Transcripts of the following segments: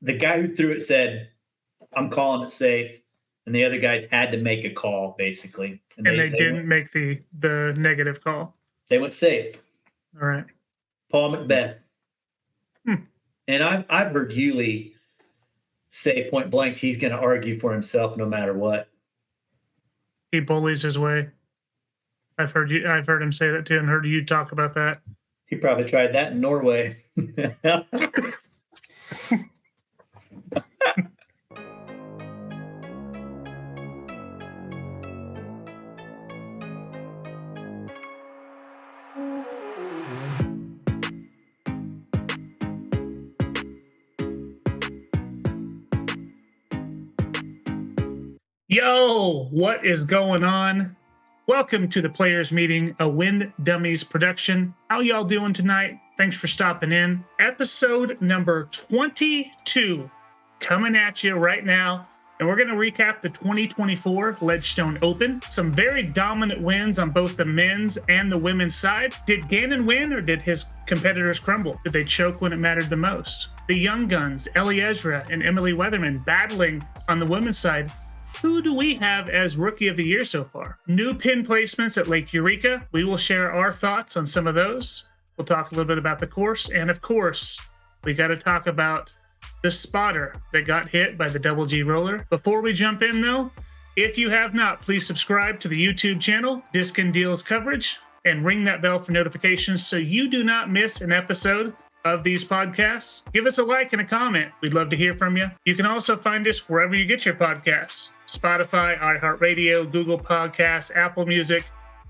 the guy who threw it said, "I'm calling it safe," and the other guys had to make a call basically, and they didn't make the negative call. They went safe. All right. Paul Macbeth. And I've heard Hewley say point blank he's going to argue for himself no matter what. He bullies his way. I've heard him say that too, and heard you talk about that. He probably tried that in Norway. Yo, what is going on? Welcome to the Players Meeting, a Wind Dummies production. How y'all doing tonight? Thanks for stopping in. Episode number 22 coming at you right now. And we're going to recap the 2024 Ledgestone Open. Some very dominant wins on both the men's and the women's side. Did Gannon win or did his competitors crumble? Did they choke when it mattered the most? The young guns, Ellie Ezra and Emily Weatherman, battling on the women's side. Who do we have as Rookie of the Year so far? New pin placements at Lake Eureka. We will share our thoughts on some of those. We'll talk a little bit about the course. And of course, we got to talk about the spotter that got hit by the Double G roller. Before we jump in though, if you have not, please subscribe to the YouTube channel, Disc and Deals Coverage, and ring that bell for notifications so you do not miss an episode of these podcasts. Give us a like and a comment. We'd love to hear from you. You can also find us wherever you get your podcasts. Spotify, iHeartRadio, Google Podcasts, Apple Music,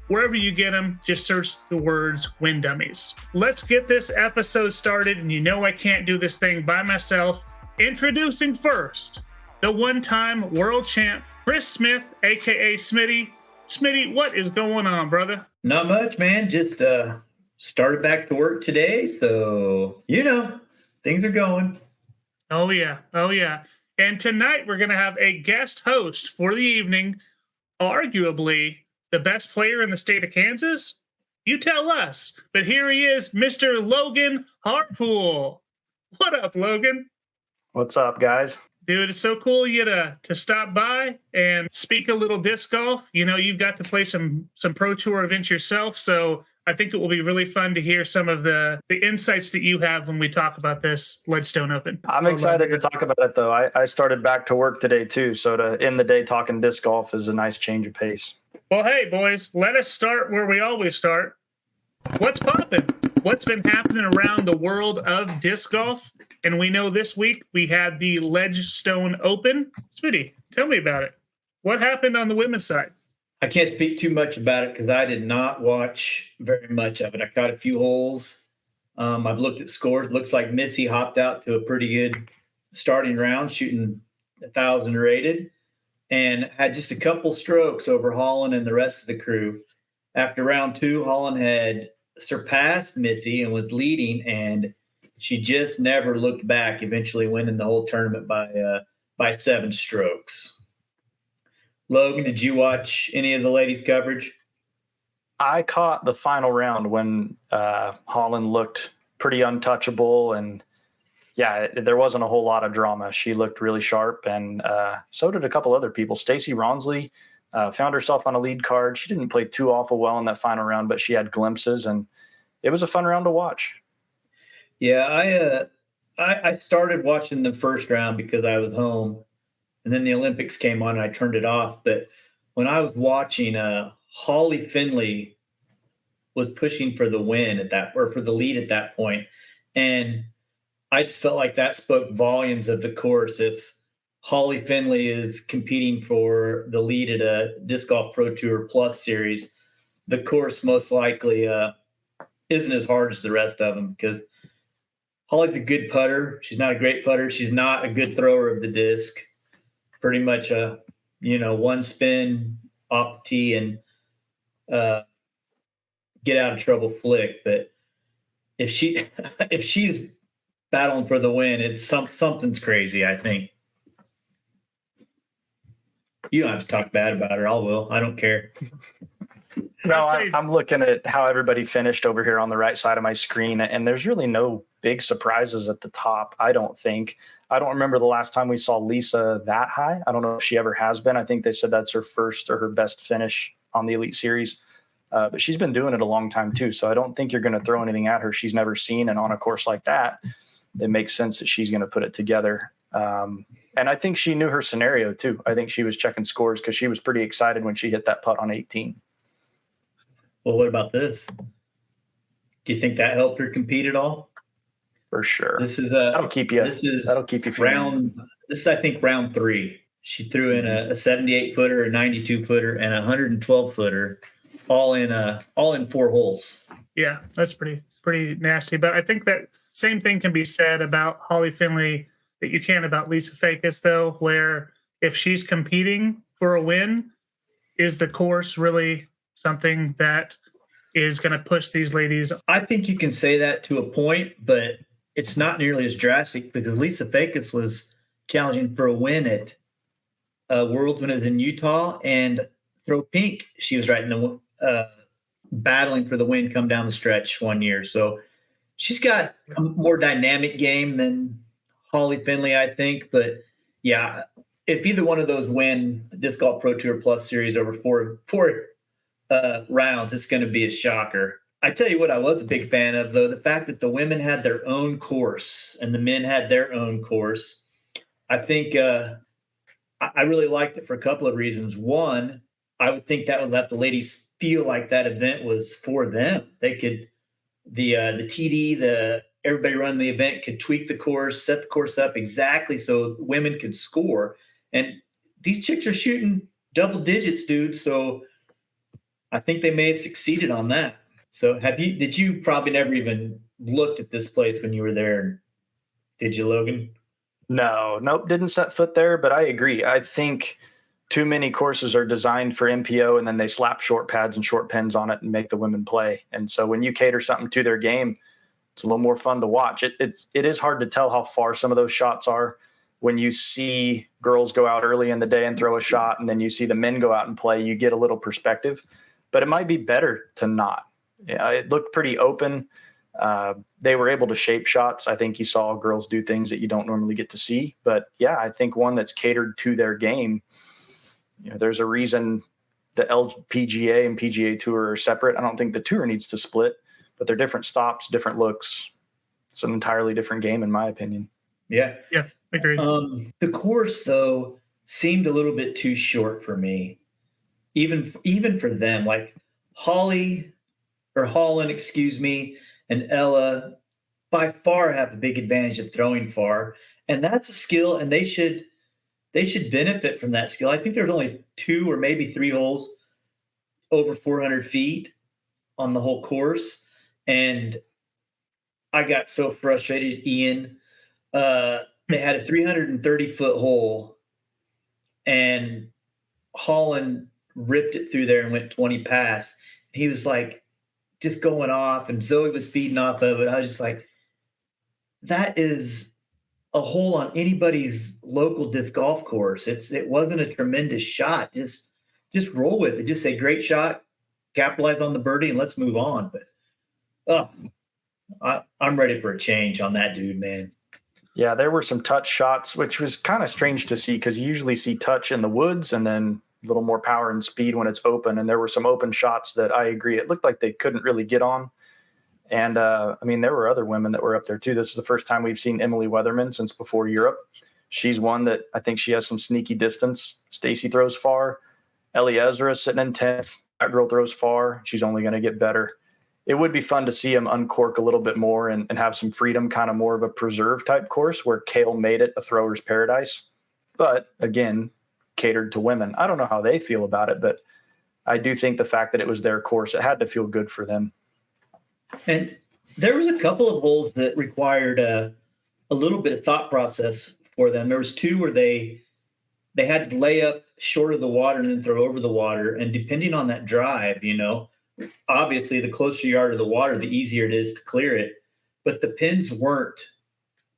wherever you get them, just search the words Wind Dummies. Let's get this episode started, and you know I can't do this thing by myself. Introducing first, the one-time world champ, Chris Smith, aka Smitty. Smitty, what is going on, brother? Not much, man. Just started back to work today, so things are going. Oh yeah. And tonight we're going to have a guest host for the evening, arguably the best player in the state of Kansas. You tell us. But here he is, Mr. Logan Harpool. What up, Logan? What's up, guys? Dude, it's so cool you to stop by and speak a little disc golf. You know, you've got to play some Pro Tour events yourself, so I think it will be really fun to hear some of the insights that you have when we talk about this Ledgestone Open. I'm excited to talk about it, though. I started back to work today, too, so to end the day talking disc golf is a nice change of pace. Well, hey, boys, let us start where we always start. What's poppin'? What's been happening around the world of disc golf? And we know this week we had the Ledgestone Open. Smitty, tell me about it. What happened on the women's side? I can't speak too much about it because I did not watch very much of it. I caught a few holes. I've looked at scores. Looks like Missy hopped out to a pretty good starting round, shooting 1,000 rated, and had just a couple strokes over Holland and the rest of the crew. After round two, Holland had surpassed Missy and was leading, and she just never looked back, eventually winning the whole tournament by 7 strokes. Logan, did you watch any of the ladies' coverage? I caught the final round when Holland looked pretty untouchable, and there wasn't a whole lot of drama. She looked really sharp, and so did a couple other people. Stacy Ronsley found herself on a lead card. She didn't play too awful well in that final round, but she had glimpses, and it was a fun round to watch. Yeah, I started watching the first round because I was home, and then the Olympics came on and I turned it off. But when I was watching, Holly Finley was pushing for the win for the lead at that point. And I just felt like that spoke volumes of the course. If Holly Finley is competing for the lead at a Disc Golf Pro Tour Plus series, the course most likely isn't as hard as the rest of them, because Holly's a good putter. She's not a great putter. She's not a good thrower of the disc. Pretty much one spin off the tee and get out of trouble flick. But if she's battling for the win, it's something's crazy, I think. You don't have to talk bad about her. I will. I don't care. No, I'm looking at how everybody finished over here on the right side of my screen, and there's really no big surprises at the top, I don't think. I don't remember the last time we saw Lisa that high. I don't know if she ever has been. I think they said that's her first or her best finish on the Elite Series. But she's been doing it a long time too. So I don't think you're going to throw anything at her she's never seen. And on a course like that, it makes sense that she's going to put it together. And I think she knew her scenario too. I think she was checking scores because she was pretty excited when she hit that putt on 18. Well, what about this? Do you think that helped her compete at all? For sure. This is that'll keep you. That'll keep you round. This is, I think, round 3. She threw in a 78-footer, a 92-footer, and a 112-footer, all in 4 holes. Yeah, that's pretty nasty. But I think that same thing can be said about Holly Finley that you can about Lisa Fakis, though, where if she's competing for a win, is the course really something that is going to push these ladies? I think you can say that to a point, but it's not nearly as drastic because Lisa Fakis was challenging for a win at Worlds when it was in Utah, and throw pink, she was right in the battling for the win come down the stretch one year. So she's got a more dynamic game than Holly Finley, I think. But yeah, if either one of those win the Disc Golf Pro Tour Plus Series over four rounds, it's going to be a shocker. I tell you what, I was a big fan of, though, the fact that the women had their own course and the men had their own course. I think I really liked it for a couple of reasons. One, I would think that would let the ladies feel like that event was for them. They could, the TD, everybody running the event could tweak the course, set the course up exactly so women could score. And these chicks are shooting double digits, dude. So I think they may have succeeded on that. So did you probably never even looked at this place when you were there? Did you, Logan? Nope, didn't set foot there, but I agree. I think too many courses are designed for MPO and then they slap short pads and short pins on it and make the women play. And so when you cater something to their game, it's a little more fun to watch. It is hard to tell how far some of those shots are when you see girls go out early in the day and throw a shot, and then you see the men go out and play. You get a little perspective, but it might be better to not. Yeah, it looked pretty open. They were able to shape shots. I think you saw girls do things that you don't normally get to see. But yeah, I think one that's catered to their game. There's a reason the LPGA and PGA Tour are separate. I don't think the tour needs to split, but they're different stops, different looks. It's an entirely different game, in my opinion. Yeah, agreed. The course, though, seemed a little bit too short for me, even for them. Like Holland, and Ella by far have a big advantage of throwing far, and that's a skill, and they should benefit from that skill. I think there's only 2 or maybe 3 holes over 400 feet on the whole course, and I got so frustrated, Ian. They had a 330-foot hole, and Holland ripped it through there and went 20 past. He was like just going off, and Zoe was feeding off of it. I was just like, that is a hole on anybody's local disc golf course. It wasn't a tremendous shot. Just roll with it. Just say, great shot, capitalize on the birdie, and let's move on. But I'm ready for a change on that dude, man. Yeah, there were some touch shots, which was kind of strange to see because you usually see touch in the woods and then a little more power and speed when it's open. And there were some open shots that I agree. It looked like they couldn't really get on. And there were other women that were up there too. This is the first time we've seen Emily Weatherman since before Europe. She's one that I think she has some sneaky distance. Stacy throws far. Ellie Ezra sitting in 10th. That girl throws far. She's only going to get better. It would be fun to see him uncork a little bit more and have some freedom, kind of more of a preserve type course where Kale made it a thrower's paradise. But again, catered to women. I don't know how they feel about it, but I do think the fact that it was their course, it had to feel good for them. And there was a couple of holes that required a little bit of thought process for them. There was 2 where they had to lay up short of the water and then throw over the water. And depending on that drive, obviously the closer you are to the water, the easier it is to clear it. But the pins weren't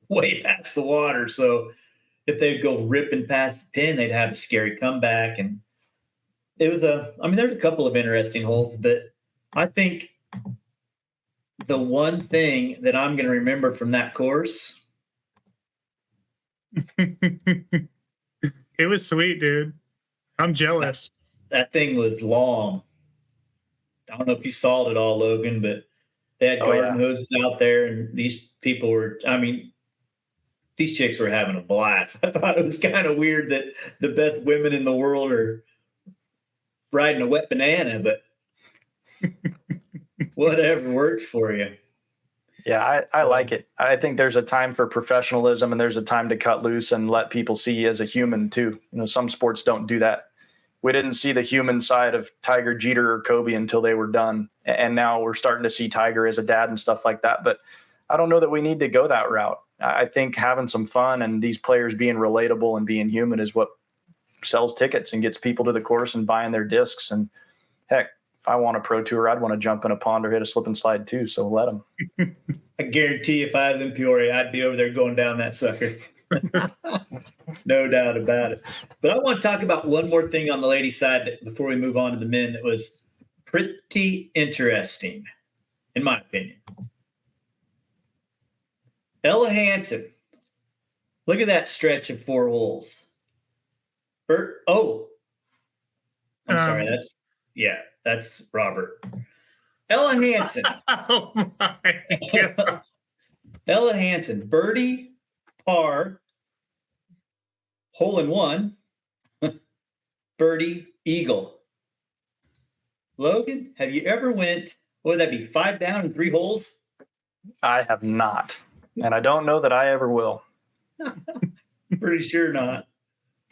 way past the water. So if they'd go ripping past the pin, they'd have a scary comeback. And it was there's a couple of interesting holes, but I think the one thing that I'm going to remember from that course It was sweet, dude. I'm jealous. That thing was long. I don't know if you saw it all, Logan, but they had garden hoses out there, and these people were, I mean, these chicks were having a blast. I thought it was kind of weird that the best women in the world are riding a wet banana, but whatever works for you. Yeah, I like it. I think there's a time for professionalism and there's a time to cut loose and let people see you as a human too. You know, some sports don't do that. We didn't see the human side of Tiger, Jeter, or Kobe until they were done. And now we're starting to see Tiger as a dad and stuff like that. But I don't know that we need to go that route. I think having some fun and these players being relatable and being human is what sells tickets and gets people to the course and buying their discs. And heck, if I want a pro tour, I'd want to jump in a pond or hit a slip and slide too. So let them. I guarantee if I was in Peoria, I'd be over there going down that sucker. No doubt about it. But I want to talk about one more thing on the ladies' side before we move on to the men that was pretty interesting, in my opinion. Ella Hansen. Look at that stretch of 4 holes. I'm sorry. That's Robert. Ella Hansen. Oh my God. Ella Hansen. Birdie, par, hole in one, birdie, eagle. Logan, have you ever went, what would that be, 5 down in 3 holes? I have not. And I don't know that I ever will. Pretty sure not.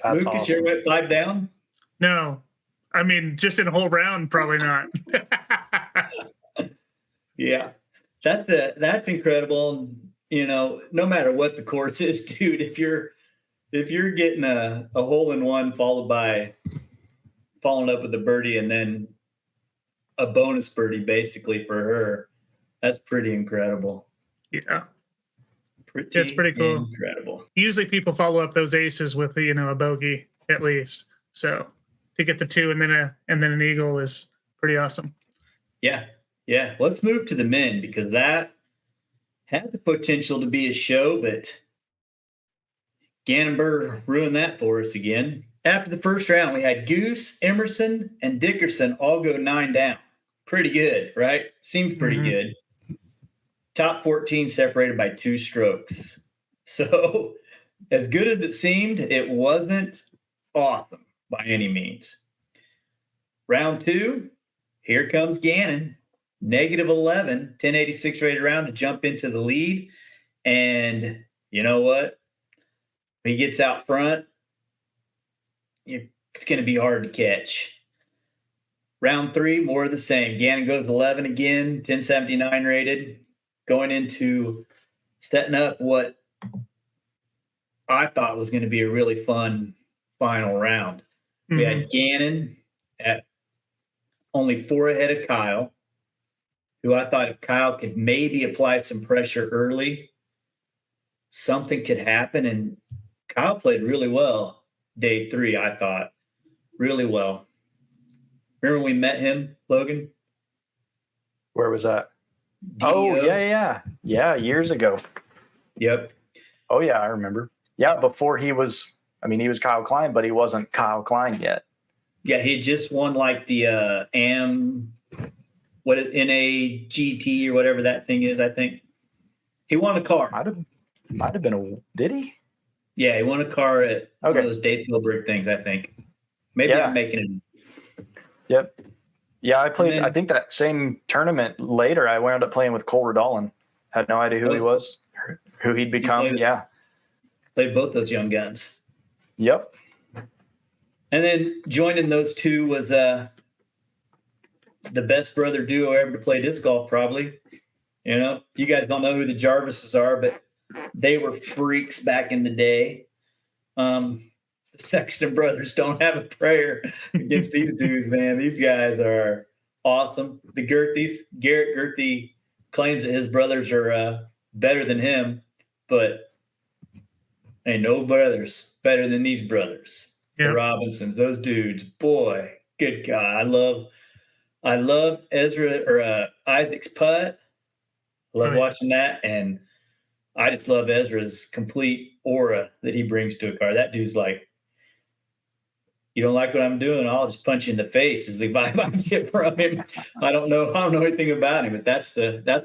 That's Lucas, awesome. you ever went 5 down? No. I mean, just in a whole round, probably not. Yeah. That's incredible. You know, no matter what the course is, dude, if you're getting a hole in one followed by following up with a birdie and then a bonus birdie basically for her, that's pretty incredible. Yeah. That's pretty cool. Incredible. Usually people follow up those aces with, a bogey at least. So to get the 2 and then an eagle is pretty awesome. Yeah. Yeah. Let's move to the men because that had the potential to be a show, but Gannon Buhr ruined that for us again. After the first round, we had Goose, Emerson, and Dickerson all go 9 down. Pretty good, right? Seems pretty good. Top 14 separated by 2 strokes. So as good as it seemed, it wasn't awesome by any means. Round 2, here comes Gannon. -11, 1086 rated round to jump into the lead. And you know what? When he gets out front, it's going to be hard to catch. Round 3, more of the same. Gannon goes 11 again, 1079 rated, going into setting up what I thought was going to be a really fun final round. We had Gannon at only 4 ahead of Kyle, who I thought if Kyle could maybe apply some pressure early, something could happen. And Kyle played really well day 3, I thought. Really well. Remember when we met him, Logan? Where was that? DO? Oh, yeah. Yeah, years ago. Yep. Oh, yeah, I remember. Yeah, before he was Kyle Klein, but he wasn't Kyle Klein yet. Yeah, he just won like the NAGT or whatever that thing is, I think. He won a car. Might have been did he? Yeah, he won a car at one of those Dayfield brick things, I think. Maybe I'm making it. Yep. Yeah, I played, I think that same tournament later, I wound up playing with Cole Redolin. Had no idea who he was, who he'd become. Played both those young guns. Yep. And then joining those 2 was the best brother duo ever to play disc golf, probably. You know, you guys don't know who the Jarvises are, but they were freaks back in the day. The Sexton brothers don't have a prayer against these dudes, man. These guys are awesome. The Gerthies, Garrett Gerthy claims that his brothers are better than him, but ain't no brothers better than these brothers. The Robinsons, those dudes, boy, good God. I love Ezra or Isaac's putt. I love watching that. And I just love Ezra's complete aura that he brings to a car. That dude's like, you don't like what I'm doing, I'll just punch you in the face is the vibe I get from him. I don't know anything about him, but that's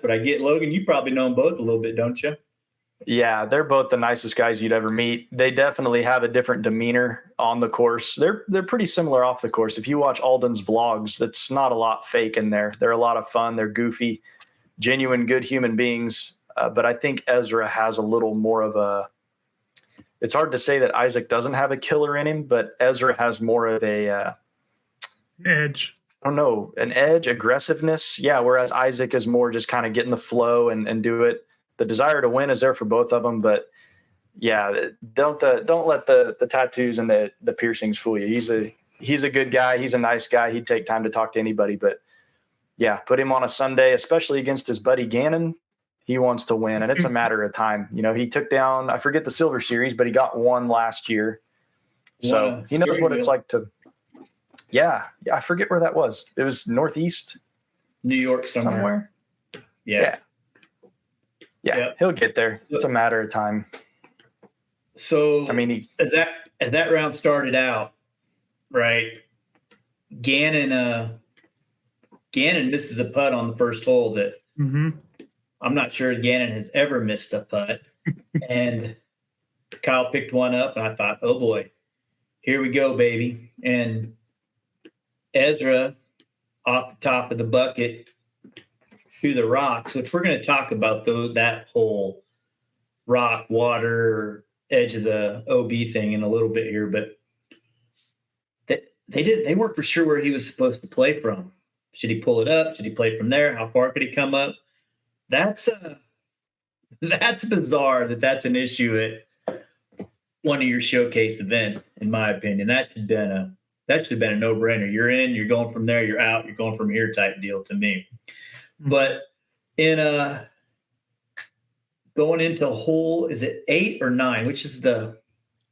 what I get. Logan, you probably know them both a little bit, don't you? Yeah, they're both the nicest guys you'd ever meet. They definitely have a different demeanor on the course. They're pretty similar off the course. If you watch Alden's vlogs, it's not a lot fake in there. They're a lot of fun. They're goofy, genuine, good human beings. But I think Ezra has a little more of a – it's hard to say that Isaac doesn't have a killer in him, but Ezra has more of a edge. I don't know, an edge, aggressiveness. Yeah, whereas Isaac is more just kind of get in the flow and do it. The desire to win is there for both of them, but yeah, don't let the tattoos and the piercings fool you. He's a good guy. He's a nice guy. He'd take time to talk to anybody, but yeah, put him on a Sunday, especially against his buddy Gannon. He wants to win, and it's a matter of time. You know, he took down, I forget the Silver Series, but he got one last year. So he knows what it's like to, yeah, I forget where that was. It was Northeast. New York somewhere. Yeah. Yeah, he'll get there. It's a matter of time. So I mean, as that round started out, right? Gannon misses a putt on the first hole that I'm not sure Gannon has ever missed a putt. And Kyle picked one up, and I thought, oh boy, here we go, baby. And Ezra off the top of the bucket to the rocks, which we're going to talk about that whole rock, water, edge of the OB thing in a little bit here, but they weren't for sure where he was supposed to play from. Should he pull it up? Should he play from there? How far could he come up? That's bizarre that's an issue at one of your showcase events, in my opinion. That should have been a no-brainer. You're in, you're going from there, you're out, you're going from here type deal to me. But in going into hole, is it 8 or 9? Which is the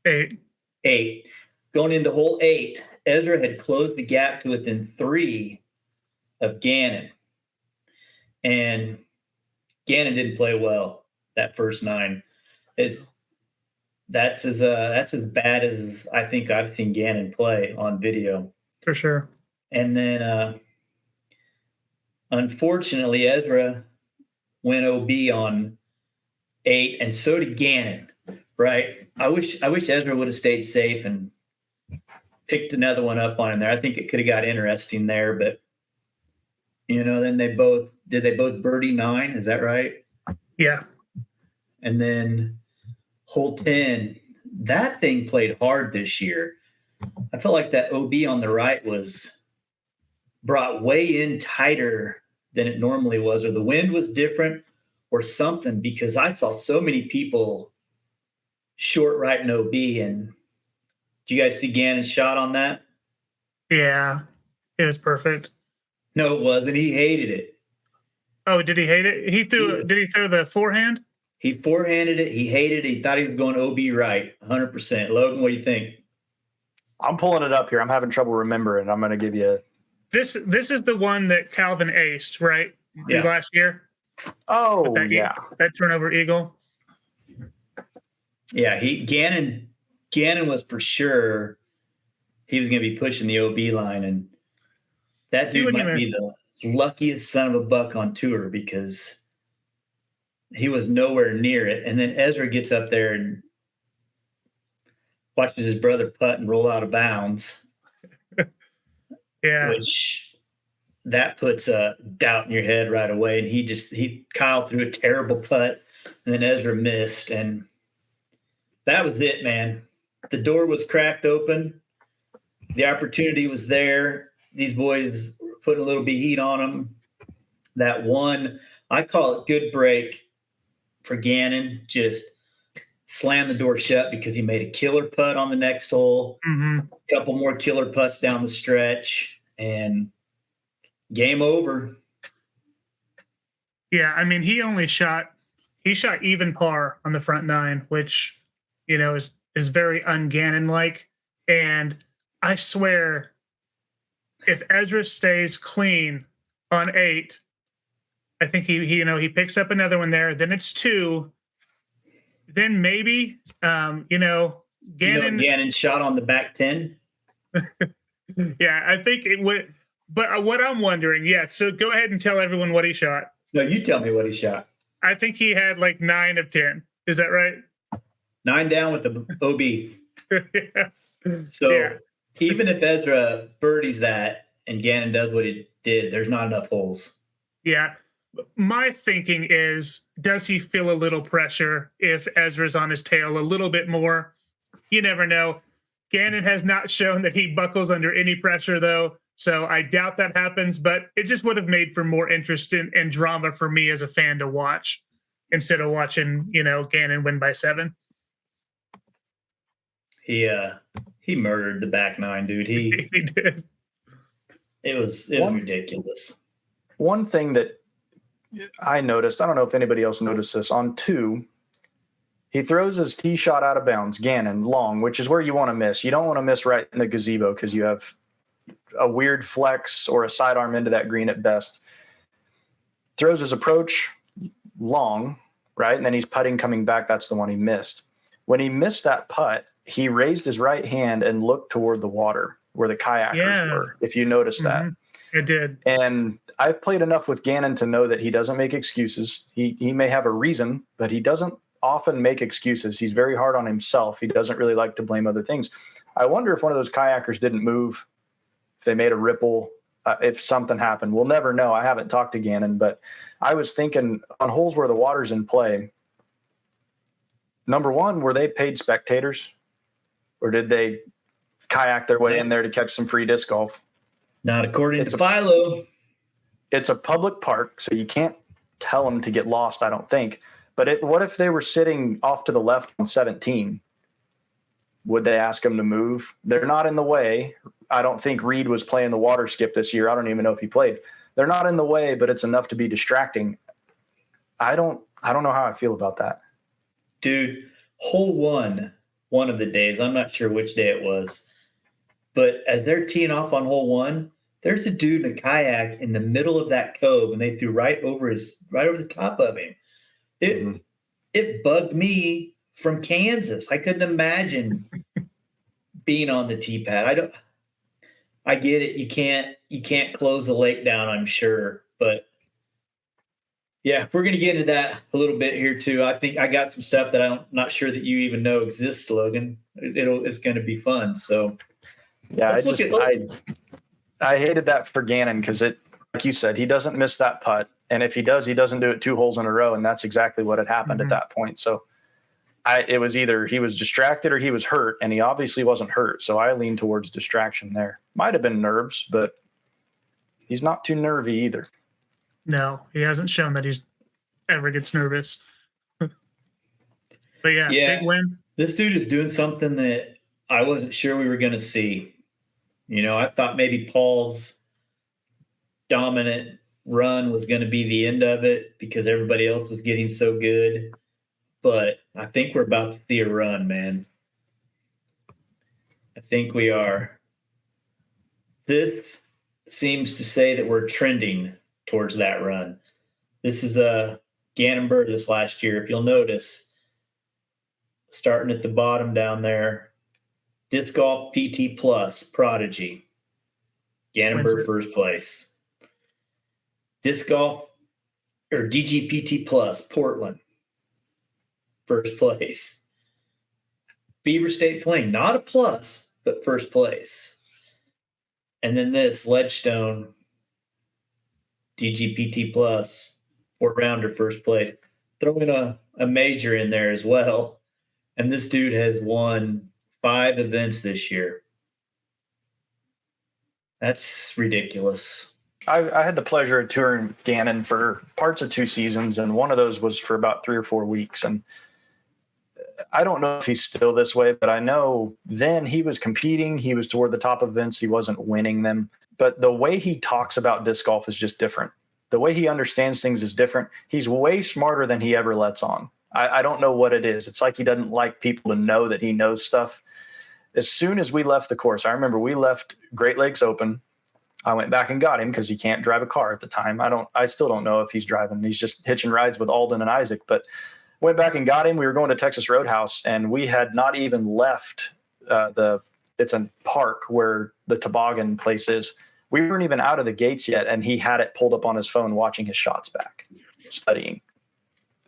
8? 8. Going into hole 8, Ezra had closed the gap to within 3 of Gannon. And Gannon didn't play well that first 9. That's as bad as I think I've seen Gannon play on video. For sure. And then unfortunately, Ezra went OB on 8, and so did Gannon. Right? I wish Ezra would have stayed safe and picked another one up on him there. I think it could have got interesting there, but then they both birdie 9? Is that right? Yeah. And then hole 10, that thing played hard this year. I felt like that OB on the right was brought way in tighter than it normally was, or the wind was different or something, because I saw so many people short right in OB. And did you guys see Gannon's shot on that? Yeah, it was perfect. No, it wasn't. He hated it. Oh, did he hate it? Did he throw the forehand? He forehanded it. He hated it. He thought he was going OB right, 100%. Logan, what do you think? I'm pulling it up here. I'm having trouble remembering. I'm going to give you This is the one that Calvin aced, right? Yeah. Last year. Oh, that that turnover eagle. Yeah, Gannon was for sure he was going to be pushing the OB line, and that dude might be the luckiest son of a buck on tour, because he was nowhere near it. And then Ezra gets up there and watches his brother putt and roll out of bounds. Yeah. Which that puts a doubt in your head right away. And Kyle threw a terrible putt, and then Ezra missed. And that was it, man. The door was cracked open. The opportunity was there. These boys were putting a little bit of heat on them. That one, I call it good break for Gannon. Just slammed the door shut because he made a killer putt on the next hole. A couple more killer putts down the stretch, and game over. Yeah, I mean, he shot even par on the front 9, which is very un-Gannon like. And I swear, if Ezra stays clean on 8, I think he picks up another one there. Then it's 2, then maybe, Gannon. Gannon shot on the back 10. Yeah, I think it would. But what I'm wondering, so go ahead and tell everyone what he shot. No, you tell me what he shot. I think he had like 9 of 10. Is that right? 9 down with the OB. Yeah. So even if Ezra birdies that and Gannon does what he did, there's not enough holes. Yeah. My thinking is, does he feel a little pressure if Ezra's on his tail a little bit more? You never know. Gannon has not shown that he buckles under any pressure, though. So I doubt that happens, but it just would have made for more interest and drama for me as a fan to watch instead of watching, Gannon win by 7. He murdered the back 9, dude. He did. It was ridiculous. One thing that I noticed, I don't know if anybody else noticed this, on 2, he throws his tee shot out of bounds, Gannon, long, which is where you want to miss. You don't want to miss right in the gazebo because you have a weird flex or a sidearm into that green at best. Throws his approach long, right? And then he's putting coming back. That's the one he missed. When he missed that putt, he raised his right hand and looked toward the water where the kayakers were, if you noticed that. It did. And I've played enough with Gannon to know that he doesn't make excuses. He may have a reason, but he doesn't often make excuses. He's very hard on himself. He doesn't really like to blame other things. I wonder if one of those kayakers didn't move, if they made a ripple, if something happened. We'll never know. I haven't talked to Gannon, but I was thinking on holes where the water's in play, number one, were they paid spectators or did they kayak their way in there to catch some free disc golf? Not according to Philo. It's a public park, so you can't tell them to get lost, I don't think. But what if they were sitting off to the left on 17? Would they ask them to move? They're not in the way. I don't think Reed was playing the water skip this year. I don't even know if he played. They're not in the way, but it's enough to be distracting. I don't know how I feel about that. Dude, hole one of the days, I'm not sure which day it was, but as they're teeing off on hole 1, there's a dude in a kayak in the middle of that cove, and they threw right over the top of him. It bugged me from Kansas. I couldn't imagine being on the tee pad. I get it. You can't close the lake down, I'm sure, but yeah, we're going to get into that a little bit here too. I think I got some stuff that I'm not sure that you even know exists, Logan. It's going to be fun. So yeah, I hated that for Gannon because like you said, he doesn't miss that putt. And if he does, he doesn't do it 2 holes in a row. And that's exactly what had happened at that point. So it was either he was distracted or he was hurt, and he obviously wasn't hurt. So I lean towards distraction there. Might have been nerves, but he's not too nervy either. No, he hasn't shown that he's ever gets nervous. But yeah, big win. This dude is doing something that I wasn't sure we were going to see. I thought maybe Paul's dominant run was going to be the end of it because everybody else was getting so good. But I think we're about to see a run, man. I think we are. This seems to say that we're trending towards that run. This is Gannon Buhr this last year. If you'll notice, starting at the bottom down there, Disc Golf PT Plus Prodigy. Gannon Buhr first place. Disc Golf or DGPT Plus Portland first place. Beaver State Fling, not a plus, but first place. And then this Ledgestone DGPT Plus 4-rounder first place. Throwing a major in there as well. And this dude has won 5 events this year. That's ridiculous. I had the pleasure of touring with Gannon for parts of 2 seasons, and one of those was for about 3 or 4 weeks. And I don't know if he's still this way, but I know then he was competing. He was toward the top events. He wasn't winning them. But the way he talks about disc golf is just different. The way he understands things is different. He's way smarter than he ever lets on. I don't know what it is. It's like he doesn't like people to know that he knows stuff. As soon as we left the course, I remember we left Great Lakes Open. I went back and got him because he can't drive a car at the time. I still don't know if he's driving. He's just hitching rides with Alden and Isaac. But went back and got him. We were going to Texas Roadhouse, and we had not even left it's a park where the toboggan place is. We weren't even out of the gates yet, and he had it pulled up on his phone watching his shots back, studying.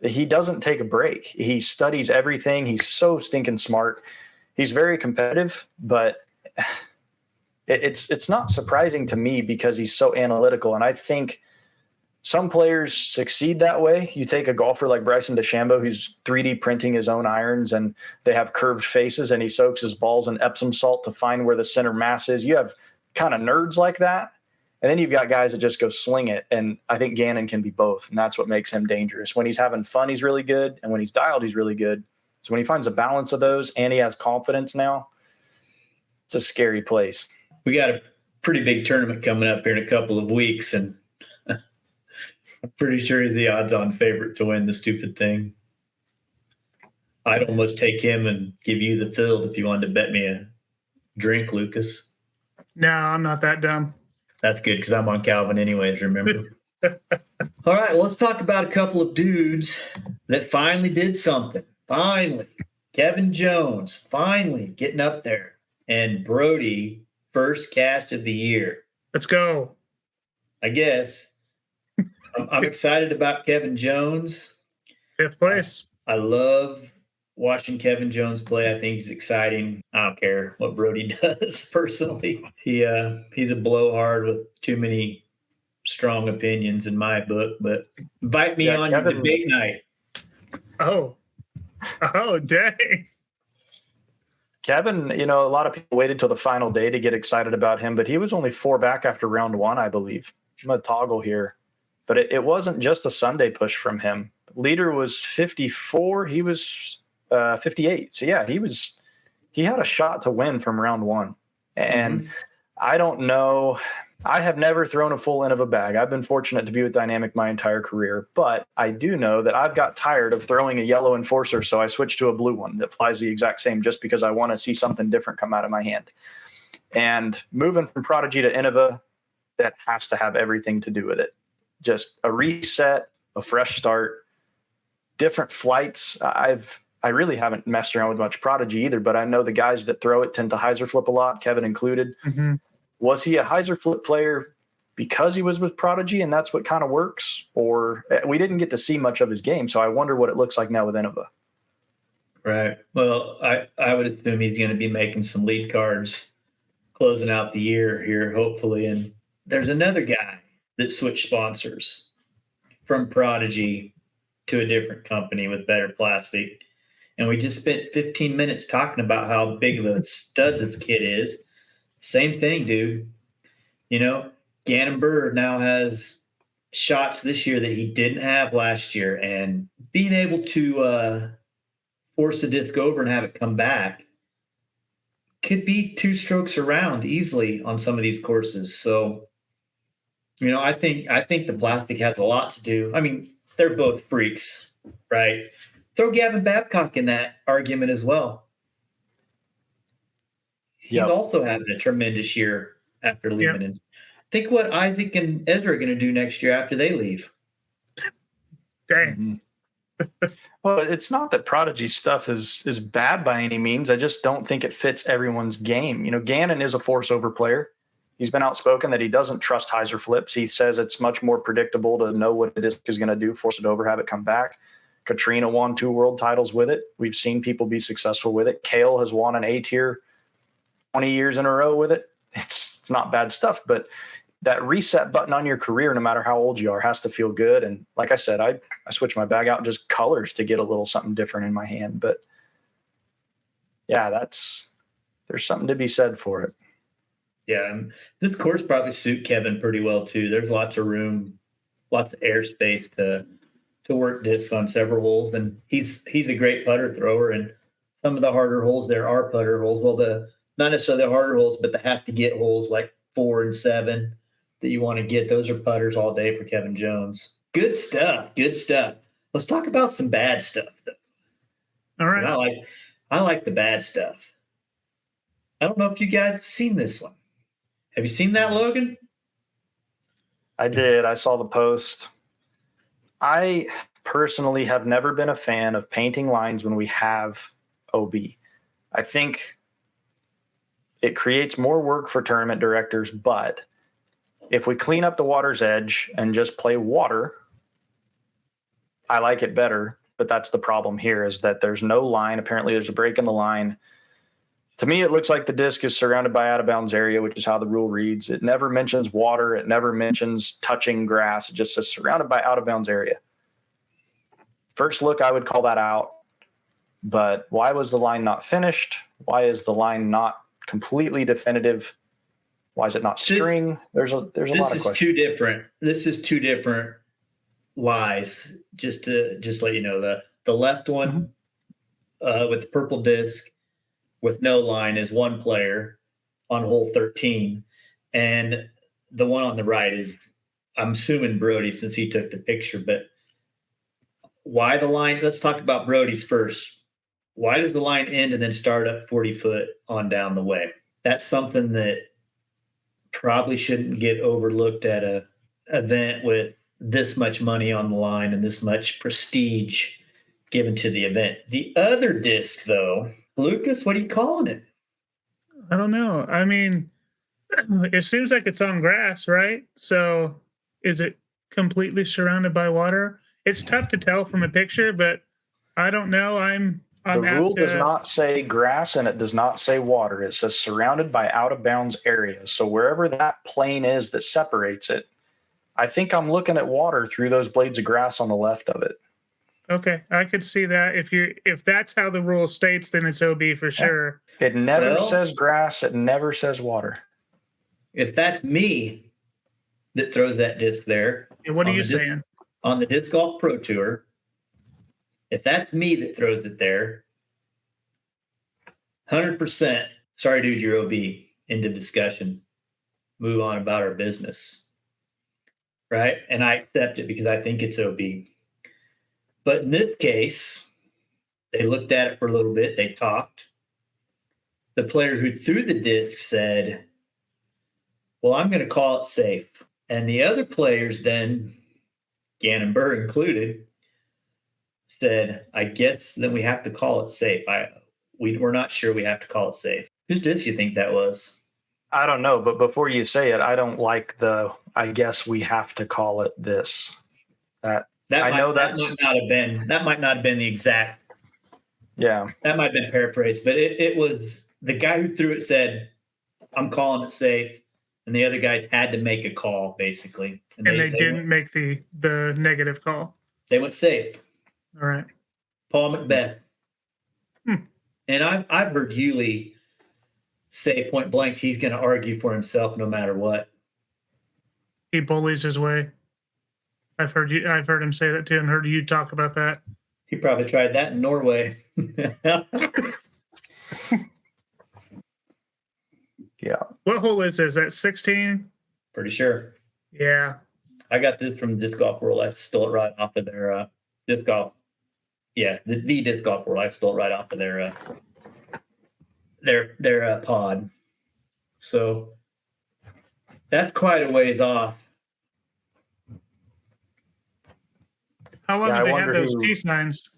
He doesn't take a break. He studies everything. He's so stinking smart. He's very competitive, but it's not surprising to me because he's so analytical. And I think some players succeed that way. You take a golfer like Bryson DeChambeau, who's 3D printing his own irons, and they have curved faces, and he soaks his balls in Epsom salt to find where the center mass is. You have kind of nerds like that. And then you've got guys that just go sling it. And I think Gannon can be both. And that's what makes him dangerous. When he's having fun, he's really good. And when he's dialed, he's really good. So when he finds a balance of those and he has confidence now, it's a scary place. We got a pretty big tournament coming up here in a couple of weeks. And I'm pretty sure he's the odds-on favorite to win the stupid thing. I'd almost take him and give you the field if you wanted to bet me a drink, Lucas. No, I'm not that dumb. That's good because I'm on Calvin anyways, remember? All right, well, let's talk about a couple of dudes that finally did something. Finally. Kevin Jones, finally getting up there. And Brodie, first cash of the year. Let's go. I guess. I'm excited about Kevin Jones. 5th place. I love watching Kevin Jones play. I think he's exciting. I don't care what Brodie does personally. He's a blowhard with too many strong opinions in my book, but invite me on your debate night. Oh, dang. Kevin, a lot of people waited till the final day to get excited about him, but he was only 4 back after round 1, I believe. I'm going to toggle here. But it wasn't just a Sunday push from him. Leader was 54. He was 58. So, yeah, he had a shot to win from round 1. And I don't know. I have never thrown a full end of a bag. I've been fortunate to be with Dynamic my entire career. But I do know that I've got tired of throwing a yellow enforcer, so I switched to a blue one that flies the exact same just because I want to see something different come out of my hand. And moving from Prodigy to Innova, that has to have everything to do with it. Just a reset, a fresh start, different flights. I really haven't messed around with much Prodigy either, but I know the guys that throw it tend to hyzer flip a lot, Kevin included. Mm-hmm. Was he a hyzer flip player because he was with Prodigy and that's what kind of works? Or we didn't get to see much of his game, so I wonder what it looks like now with Innova. Right. Well, I would assume he's going to be making some lead cards closing out the year here, hopefully. And there's another guy that switched sponsors from Prodigy to a different company with better plastic. And we just spent 15 minutes talking about how big of a stud this kid is. Same thing, dude. Gannon Buhr now has shots this year that he didn't have last year. And being able to force the disc over and have it come back could be 2 strokes around easily on some of these courses. So, I think the plastic has a lot to do. I mean, they're both freaks, right? Throw Gavin Babcock in that argument as well. He's also having a tremendous year after leaving. And think what Isaac and Ezra are going to do next year after they leave. Dang. Mm-hmm. Well, it's not that Prodigy stuff is bad by any means. I just don't think it fits everyone's game. Gannon is a force over player. He's been outspoken that he doesn't trust hyzer flips. He says it's much more predictable to know what it is going to do, force it over, have it come back. Katrina won 2 world titles with it. We've seen people be successful with it. Kale has won an A-tier 20 years in a row with it. It's not bad stuff, but that reset button on your career, no matter how old you are, has to feel good. And like I said, I switch my bag out just colors to get a little something different in my hand. But yeah, there's something to be said for it. Yeah, this course probably suit Kevin pretty well too. There's lots of room, lots of airspace to work disc on several holes, and he's a great putter thrower. And some of the harder holes there are putter holes. Well, not necessarily the harder holes, but the have to get holes like 4 and 7 that you want to get. Those are putters all day for Kevin Jones. Good stuff. Good stuff. Let's talk about some bad stuff though. All right. I like the bad stuff. I don't know if you guys have seen this one. Have you seen that, Logan? I did. I saw the post. I personally have never been a fan of painting lines when we have OB. I think it creates more work for tournament directors, but if we clean up the water's edge and just play water, I like it better. But that's the problem here, is that there's no line. Apparently there's a break in the line. To me, it looks like the disc is surrounded by out of bounds area, which is how the rule reads. It never mentions water. It never mentions touching grass. It just says surrounded by out of bounds area. First look, I would call that out. But why was the line not finished? Why is the line not completely definitive? Why is it not string? There's a lot of questions. This is two different lies. Just to let you know, the left one with the purple disc with no line is one player on hole 13, and the one on the right is, I'm assuming, Brodie, since he took the picture. But why the line? Let's talk about Brodie's first. Why does the line end and then start up 40 foot on down the way? That's something that probably shouldn't get overlooked at a event with this much money on the line and this much prestige given to the event. The other disc, though, Lucas, what are you calling it? I don't know. I mean, it seems like it's on grass, right? So is it completely surrounded by water? It's tough to tell from a picture, but I don't know. The rule does not say grass, and it does not say water. It says surrounded by out of bounds area. So wherever that plane is that separates it, I think I'm looking at water through those blades of grass on the left of it. Okay, I could see that. If that's how the rule states, then it's OB for sure. It never says grass. It never says water. If that's me that throws that disc there. And what are you saying? On the Disc Golf Pro Tour, if that's me that throws it there, 100%, sorry, dude, you're OB. End of discussion. Move on about our business. Right? And I accept it because I think it's OB. But in this case, they looked at it for a little bit. They talked. The player who threw the disc said, well, I'm going to call it safe. And the other players then, Gannon Buhr included, said, I guess then we have to call it safe. We're not sure we have to call it safe. Whose disc do you think that was? I don't know, but before you say it, I don't like I guess we have to call it this. That might not have been the exact. Yeah. That might have been paraphrased, but it was the guy who threw it said, I'm calling it safe. And the other guys had to make a call, basically. And they didn't make the negative call. They went safe. All right. Paul Macbeth. And I've heard Hewley say point blank he's going to argue for himself no matter what. He bullies his way. I've heard him say that too, and heard you talk about that. He probably tried that in Norway. Yeah. What hole is this? At 16? Pretty sure. Yeah. I got this from Disc Golf World. I stole it right off of their disc golf. Yeah, the Disc Golf World. I stole it right off of their pod. So that's quite a ways off. How long do they have those T signs?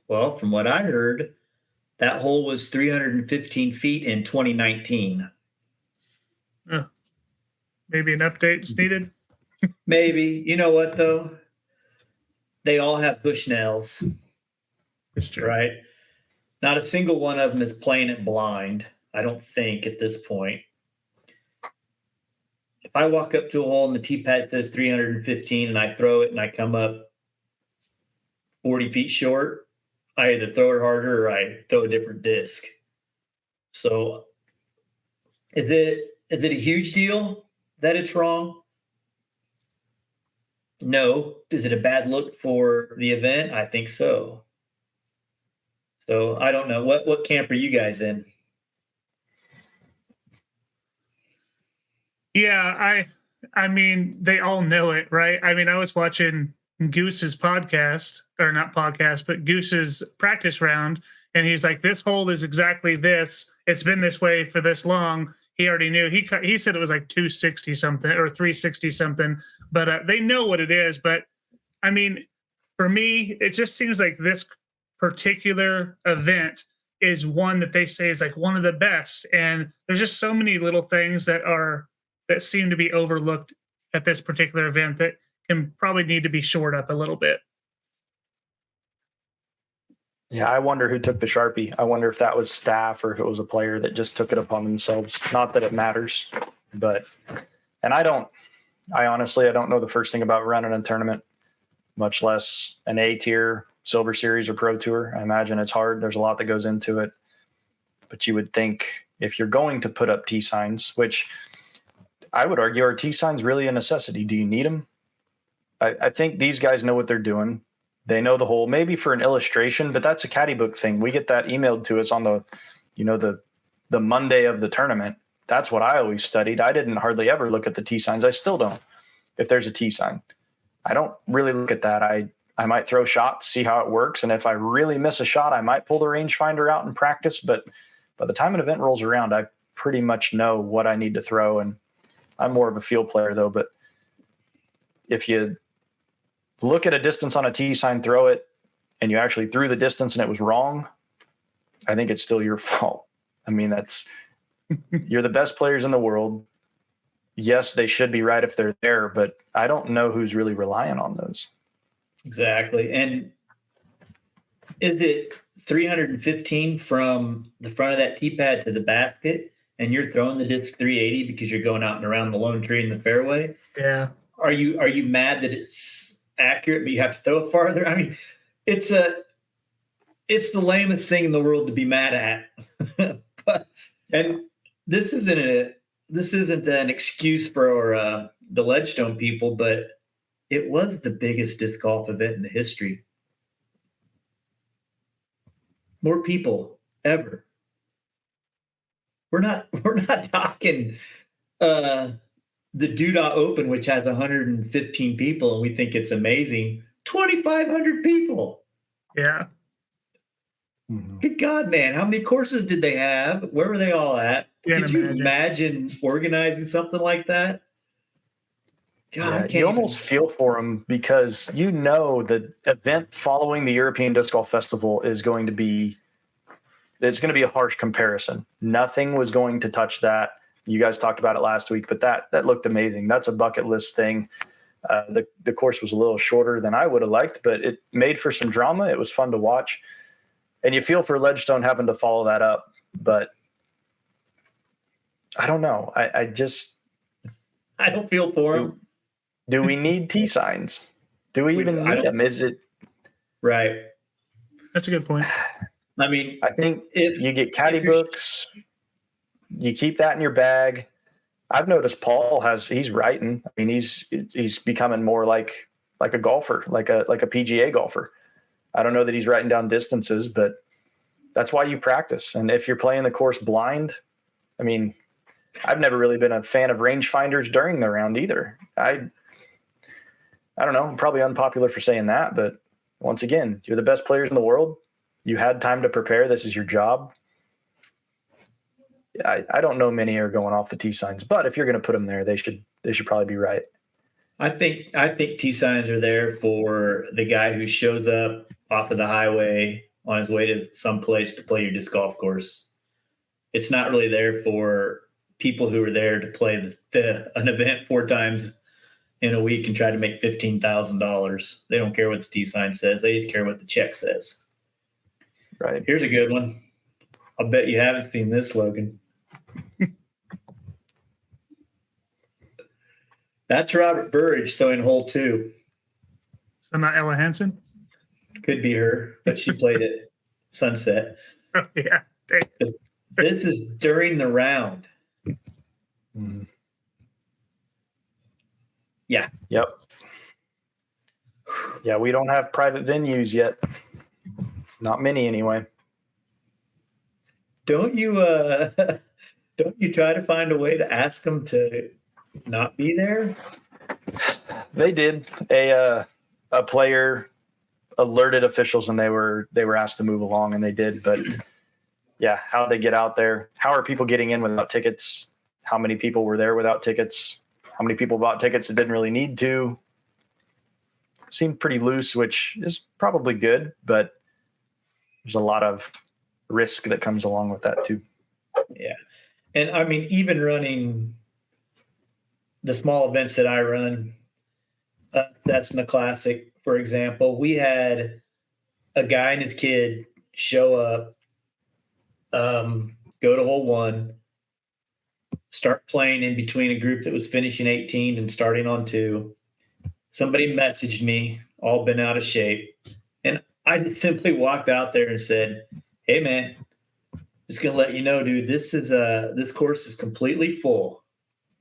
Well, from what I heard, that hole was 315 feet in 2019. Maybe an update is needed. Maybe. You know what, though? They all have Bushnells. It's true. Right? Not a single one of them is playing it blind, I don't think, at this point. If I walk up to a hole and the tee pad says 315 and I throw it and I come up 40 feet short, I either throw it harder or I throw a different disc. So is it a huge deal that it's wrong? No. Is it a bad look for the event? I think so. So I don't know. What camp are you guys in? Yeah, I mean, they all know it, right? I mean, I was watching Goose's podcast, or not podcast, but Goose's practice round, and he's like, this hole is exactly this. It's been this way for this long. He already knew. He said it was like 260 something or 360 something, but they know what it is. But I mean, for me, it just seems like this particular event is one that they say is like one of the best. And there's just so many little things that seem to be overlooked at this particular event that can probably need to be shored up a little bit. Yeah, I wonder who took the Sharpie. I wonder if that was staff or if it was a player that just took it upon themselves. Not that it matters, but, and I honestly don't know the first thing about running a tournament, much less an A tier, Silver Series or Pro Tour. I imagine it's hard. There's a lot that goes into it, but you would think if you're going to put up T signs, which I would argue are T signs really a necessity? Do you need them? I think these guys know what they're doing. They know the hole, maybe for an illustration, but that's a caddy book thing. We get that emailed to us on the Monday of the tournament. That's what I always studied. I didn't hardly ever look at the T signs. I still don't. If there's a T sign, I don't really look at that. I might throw shots, see how it works. And if I really miss a shot, I might pull the rangefinder out and practice. But by the time an event rolls around, I pretty much know what I need to throw. And I'm more of a field player though. But if you look at a distance on a T sign, throw it, and you actually threw the distance and it was wrong, I think it's still your fault. I mean, you're the best players in the world. Yes, they should be right if they're there, but I don't know who's really relying on those. Exactly. And is it 315 from the front of that tee pad to the basket, and you're throwing the disc 380 because you're going out and around the lone tree in the fairway? Yeah. Are you mad that it's accurate, but you have to throw it farther? I mean, it's the lamest thing in the world to be mad at. And this isn't an excuse for the Ledgestone people, but it was the biggest disc golf event in the history. More people ever. We're not talking the Doodah Open, which has 115 people, and we think it's amazing. 2,500 people. Yeah. Mm-hmm. Good God, man. How many courses did they have? Where were they all at? Could you imagine organizing something like that? God, you almost feel for them because the event following the European Disc Golf Festival is going to be a harsh comparison. Nothing was going to touch that. You guys talked about it last week, but that looked amazing. That's a bucket list thing. The course was a little shorter than I would have liked, but it made for some drama. It was fun to watch. And you feel for Ledgestone having to follow that up, but I don't know. I don't feel for them. Do we need T signs? Do we even need them? Is it right? That's a good point. I mean, I think if you get caddy books, you keep that in your bag. I've noticed Paul he's writing. I mean, he's becoming more like a golfer, like a PGA golfer. I don't know that he's writing down distances, but that's why you practice. And if you're playing the course blind, I mean, I've never really been a fan of rangefinders during the round either. I don't know. I'm probably unpopular for saying that, but once again, you're the best players in the world. You had time to prepare. This is your job. I don't know many are going off the T signs, but if you're going to put them there, they should probably be right. I think T signs are there for the guy who shows up off of the highway on his way to some place to play your disc golf course. It's not really there for people who are there to play an event 4 times in a week and try to make $15,000. They don't care what the T sign says. They just care what the check says. Right. Here's a good one. I'll bet you haven't seen this, Logan. That's Robert Burridge throwing hole 2. So not Ella Hansen? Could be her, but she played at Sunset. Oh, yeah. This is during the round. Mm-hmm. Yeah. Yep. Yeah, we don't have private venues yet. Not many, anyway. Don't you try to find a way to ask them to not be there? They did. A player alerted officials, and they were asked to move along, and they did. But yeah, how'd they get out there? How are people getting in without tickets? How many people were there without tickets? How many people bought tickets that didn't really need to? seemed pretty loose, which is probably good, but there's a lot of risk that comes along with that too. Yeah. And I mean, even running the small events that I run, that's in the Classic, for example, we had a guy and his kid show up, go to hole 1, start playing in between a group that was finishing 18 and starting on 2. Somebody messaged me, all been out of shape. And I just simply walked out there and said, hey, man, just going to let you know, dude, this course is completely full.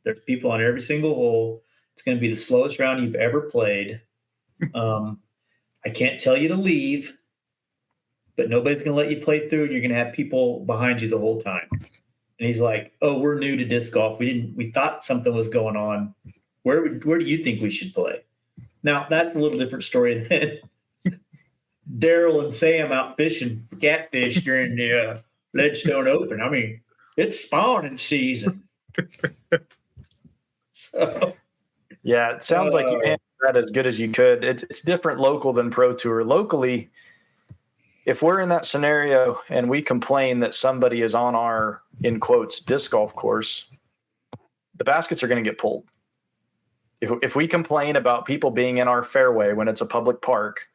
There's people on every single hole. It's going to be the slowest round you've ever played. I can't tell you to leave, but nobody's going to let you play through. You're going to have people behind you the whole time. And he's like, oh, we're new to disc golf. We thought something was going on. Where do you think we should play? Now, that's a little different story than Daryl and Sam out fishing catfish during the Ledgestone Open. I mean, it's spawning season. So, yeah, it sounds like you handled that as good as you could. It's different local than Pro Tour. Locally, if we're in that scenario and we complain that somebody is on our, in quotes, disc golf course, the baskets are going to get pulled. If we complain about people being in our fairway when it's a public park,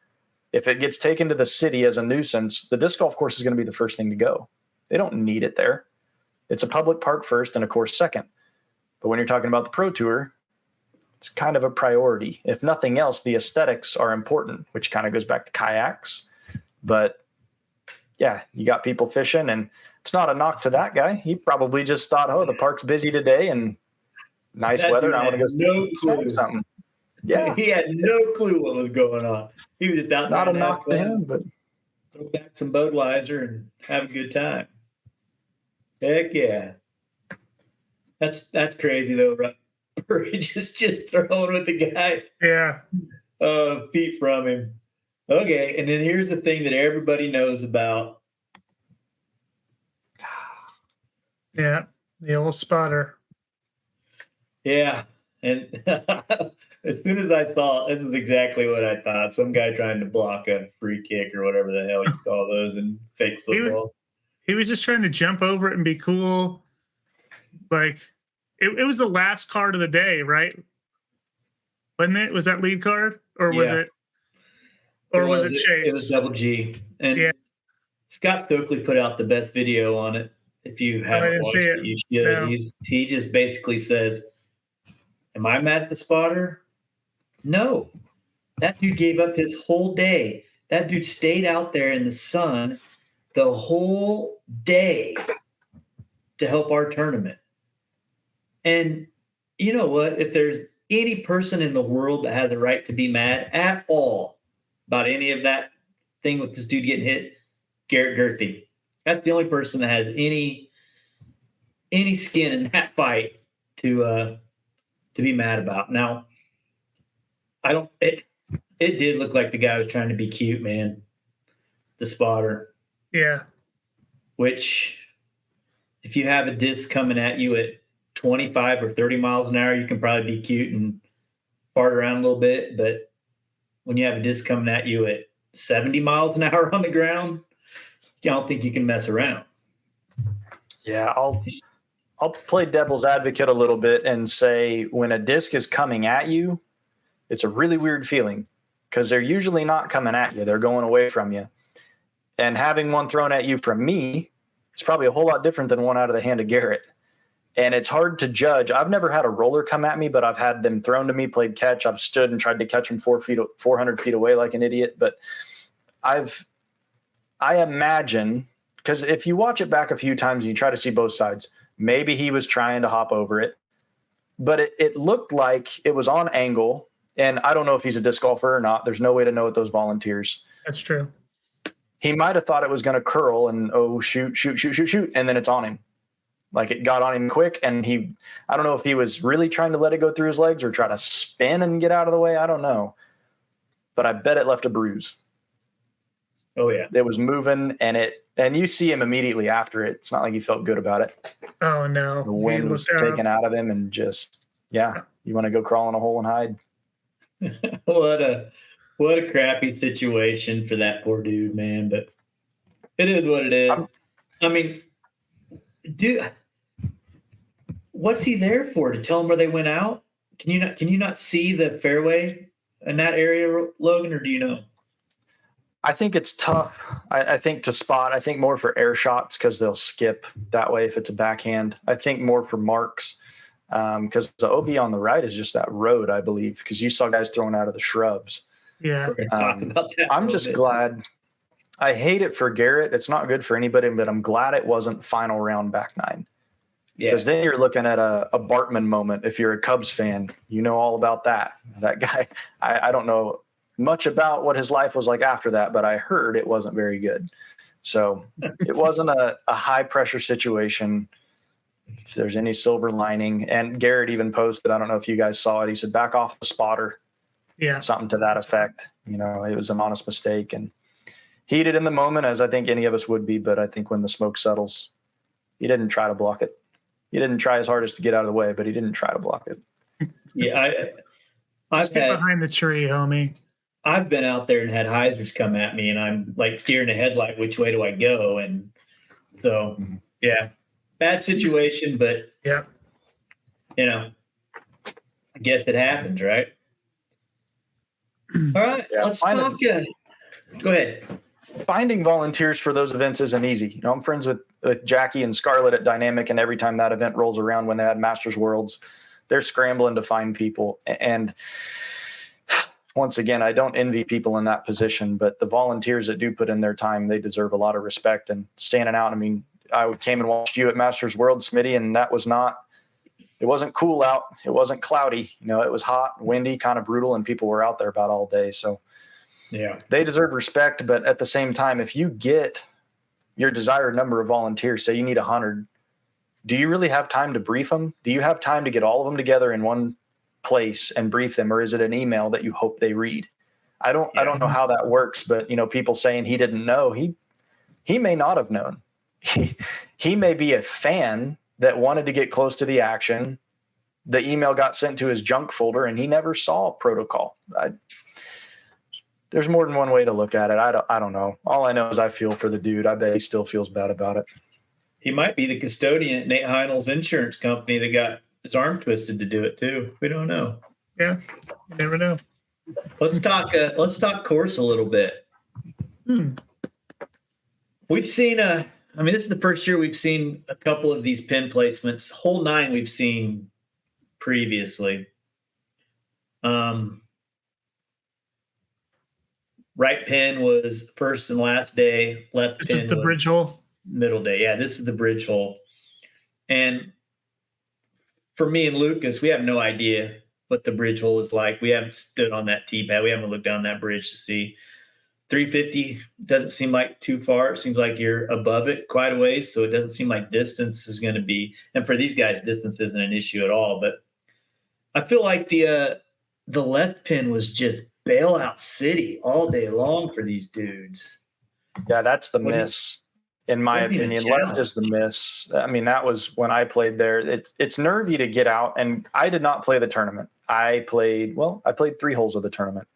if it gets taken to the city as a nuisance, the disc golf course is going to be the first thing to go. They don't need it there. It's a public park first and a course second. But when you're talking about the Pro Tour, it's kind of a priority. If nothing else, the aesthetics are important, which kind of goes back to kayaks. But yeah, you got people fishing, and it's not a knock to that guy. He probably just thought, oh, the park's busy today and nice weather. I want to go no clue. Something. Yeah. He had no clue what was going on. He was just out there. Not a knock to him, but throw back some Budweiser and have a good time. Heck yeah. That's crazy though, right? just throwing with the guy. Yeah. Feet from him. Okay, and then here's the thing that everybody knows about. Yeah, the old spotter. Yeah, and as soon as I saw, this is exactly what I thought. Some guy trying to block a free kick or whatever the hell you call those in fake football. He was just trying to jump over it and be cool. Like, it was the last card of the day, right? Wasn't it? Was that lead card? Or was it? Or was it Chase? It was Double G. And Scott Stokely put out the best video on it. If you haven't watched it, you should. No. He just basically says, am I mad at the spotter? No. That dude gave up his whole day. That dude stayed out there in the sun the whole day to help our tournament. And you know what? If there's any person in the world that has a right to be mad at all about any of that thing with this dude getting hit, Garrett Gerthy. That's the only person that has any skin in that fight to be mad about. Now, it did look like the guy was trying to be cute, man. The spotter. Yeah. Which, if you have a disc coming at you at 25 or 30 miles an hour, you can probably be cute and fart around a little bit. But when you have a disc coming at you at 70 miles an hour on the ground, I don't think you can mess around. Yeah, I'll play devil's advocate a little bit and say when a disc is coming at you, it's a really weird feeling because they're usually not coming at you. They're going away from you. And having one thrown at you from me is probably a whole lot different than one out of the hand of Garrett. And it's hard to judge. I've never had a roller come at me, but I've had them thrown to me, played catch. I've stood and tried to catch them 400 feet away like an idiot. But I imagine, because if you watch it back a few times and you try to see both sides, maybe he was trying to hop over it. But it looked like it was on angle. And I don't know if he's a disc golfer or not. There's no way to know with those volunteers. That's true. He might have thought it was going to curl and, oh, shoot. And then it's on him. Like it got on him quick. And I don't know if he was really trying to let it go through his legs or try to spin and get out of the way. I don't know. But I bet it left a bruise. Oh, yeah. It was moving and you see him immediately after it. It's not like he felt good about it. Oh, no. The wind was taken out of him and just, you want to go crawl in a hole and hide. What a crappy situation for that poor dude, man. But it is what it is. I mean, dude, what's he there for? To tell him where they went out? Can you not see the fairway in that area, Logan, or do you know? I think it's tough. I think to spot. I think more for air shots because they'll skip that way if it's a backhand. I think more for marks because the OB on the right is just that road, I believe, because you saw guys throwing out of the shrubs. Yeah. We're gonna talk about that. I'm just glad. I hate it for Garrett. It's not good for anybody, but I'm glad it wasn't final round back nine. Yeah. Because then you're looking at a Bartman moment. If you're a Cubs fan, you know all about that. That guy, I don't know much about what his life was like after that, but I heard it wasn't very good. So it wasn't a high pressure situation. If there's any silver lining. And Garrett even posted, I don't know if you guys saw it. He said, back off the spotter. Yeah. Something to that effect. You know, it was an honest mistake and heated in the moment, as I think any of us would be. But I think when the smoke settles, he didn't try to block it. He didn't try his hardest to get out of the way, but he didn't try to block it. Yeah, I've Get had behind the tree, homie. I've been out there and had hyzers come at me, and I'm like deer in the headlight. Which way do I go? And so, yeah, bad situation, but Yeah. you know, I guess it happens, right? All right, Yeah, let's talk. Go ahead. Finding volunteers for those events isn't easy. You know, I'm friends with Jackie and Scarlett at Dynamic, and every time that event rolls around when they had Masters Worlds, they're scrambling to find people. And once again, I don't envy people in that position, but the volunteers that do put in their time, they deserve a lot of respect and standing out. I mean, I came and watched you at Masters World, Smitty, and that was it wasn't cool out. It wasn't cloudy. You know, it was hot, windy, kind of brutal, and people were out there about all day. So Yeah, they deserve respect. But at the same time, if you get your desired number of volunteers, say you need 100, do you really have time to brief them? Do you have time to get all of them together in one place and brief them? Or is it an email that you hope they read? I don't know how that works, but you know, people saying he didn't know, he may not have known. He may be a fan that wanted to get close to the action. The email got sent to his junk folder and he never saw protocol. There's more than one way to look at it. I don't know. All I know is I feel for the dude. I bet he still feels bad about it. he might be the custodian at Nate Heinel's insurance company that got his arm twisted to do it too. We don't know. Yeah. You never know. Let's talk course a little bit. We've seen this is the first year we've seen a couple of these pin placements. Hole 9 we've seen previously. Right pin was first and last day. Left This pin is the was bridge hole. middle day. Yeah, this is the bridge hole. And for me and Lucas, we have no idea what the bridge hole is like. We haven't stood on that tee pad. We haven't looked down that bridge to see. 350 doesn't seem like too far. It seems like you're above it quite a ways, so it doesn't seem like distance is going to be. And for these guys, distance isn't an issue at all. But I feel like the left pin was just bailout city all day long for these dudes. Yeah, that's the miss, in my opinion. Left is the miss. I mean, that was when I played there. It's nervy to get out, and I did not play the tournament. I played 3 holes of the tournament.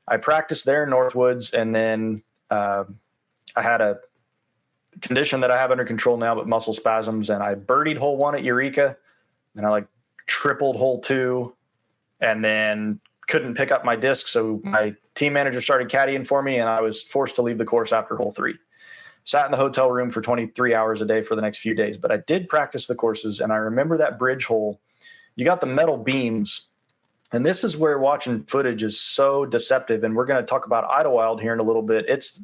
I practiced there in Northwoods, and then I had a condition that I have under control now, but muscle spasms, and I birdied hole 1 at Eureka, and I tripled hole 2, and then couldn't pick up my disc, so my team manager started caddying for me, and I was forced to leave the course after hole 3. Sat in the hotel room for 23 hours a day for the next few days, but I did practice the courses, and I remember that bridge hole. You got the metal beams, and this is where watching footage is so deceptive, and we're going to talk about Idlewild here in a little bit. It's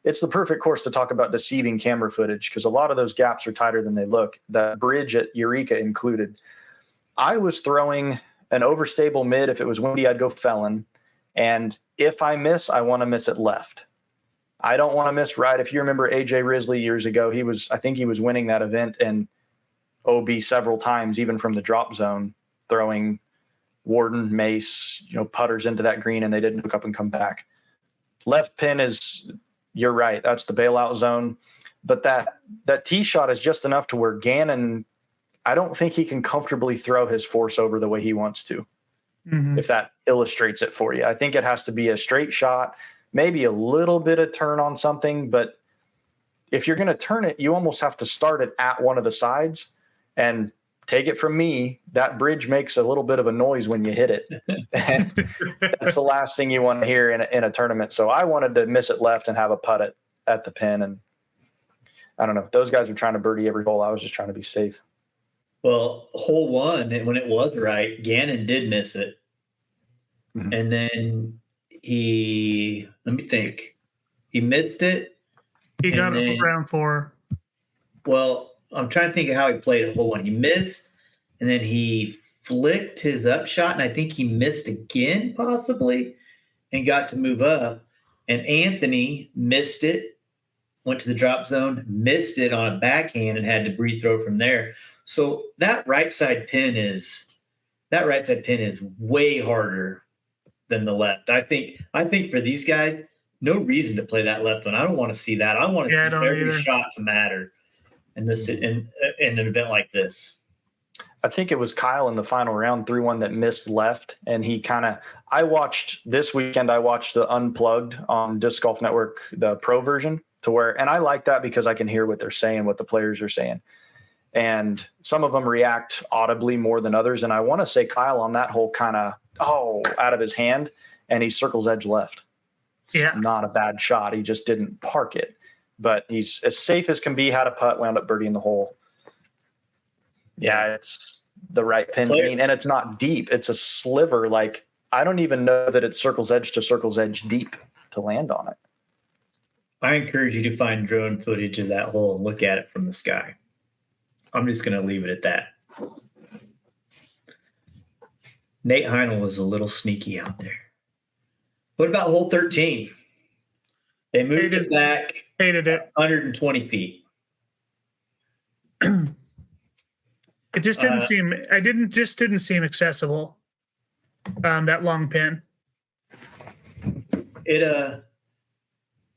the perfect course to talk about deceiving camera footage because a lot of those gaps are tighter than they look. The bridge at Eureka included. I was throwing an overstable mid. If it was windy, I'd go felon. And if I miss, I want to miss it left. I don't want to miss right. If you remember AJ Risley years ago, I think he was winning that event and OB several times, even from the drop zone, throwing Warden, Mace, putters into that green, and they didn't hook up and come back. Left pin is, you're right, that's the bailout zone. But that tee shot is just enough to where Gannon, I don't think he can comfortably throw his force over the way he wants to. Mhm. if that illustrates it for you. I think it has to be a straight shot, maybe a little bit of turn on something, but if you're going to turn it, you almost have to start it at one of the sides. And take it from me, that bridge makes a little bit of a noise when you hit it. And that's the last thing you want to hear in a tournament. So I wanted to miss it left and have a putt at the pin. And I don't know. Those guys were trying to birdie every hole. I was just trying to be safe. Well, hole one, and when it was right, Gannon did miss it. Mhm. And then let me think. He missed it. He got And it then- round 4. Well, I'm trying to think of how he played at hole one. He missed, and then he flicked his upshot, and I think he missed again, possibly, and got to move up. And Anthony missed it, went to the drop zone, missed it on a backhand, and had to breathe throw from there. So that right side pin is way harder than the left. I think for these guys, no reason to play that left one. I don't want to see that. I want to see every shot to matter in this in an event like this. I think it was Kyle in the final round threw one that missed left, and I watched the Unplugged on Disc Golf Network, the pro version, and I like that because I can hear what they're saying, what the players are saying. And some of them react audibly more than others. And I want to say Kyle on that hole out of his hand, and he circles edge left. It's not a bad shot. He just didn't park it. But he's as safe as can be, had a putt, wound up birdieing the hole. Yeah, it's the right pin green, and it's not deep. It's a sliver. Like, I don't even know that it circles edge to circles edge deep to land on it. I encourage you to find drone footage of that hole and look at it from the sky. I'm just going to leave it at that. Nate Heinel was a little sneaky out there. What about hole 13? They moved it back. Hated it. 120 feet. It just didn't seem accessible. That long pin. It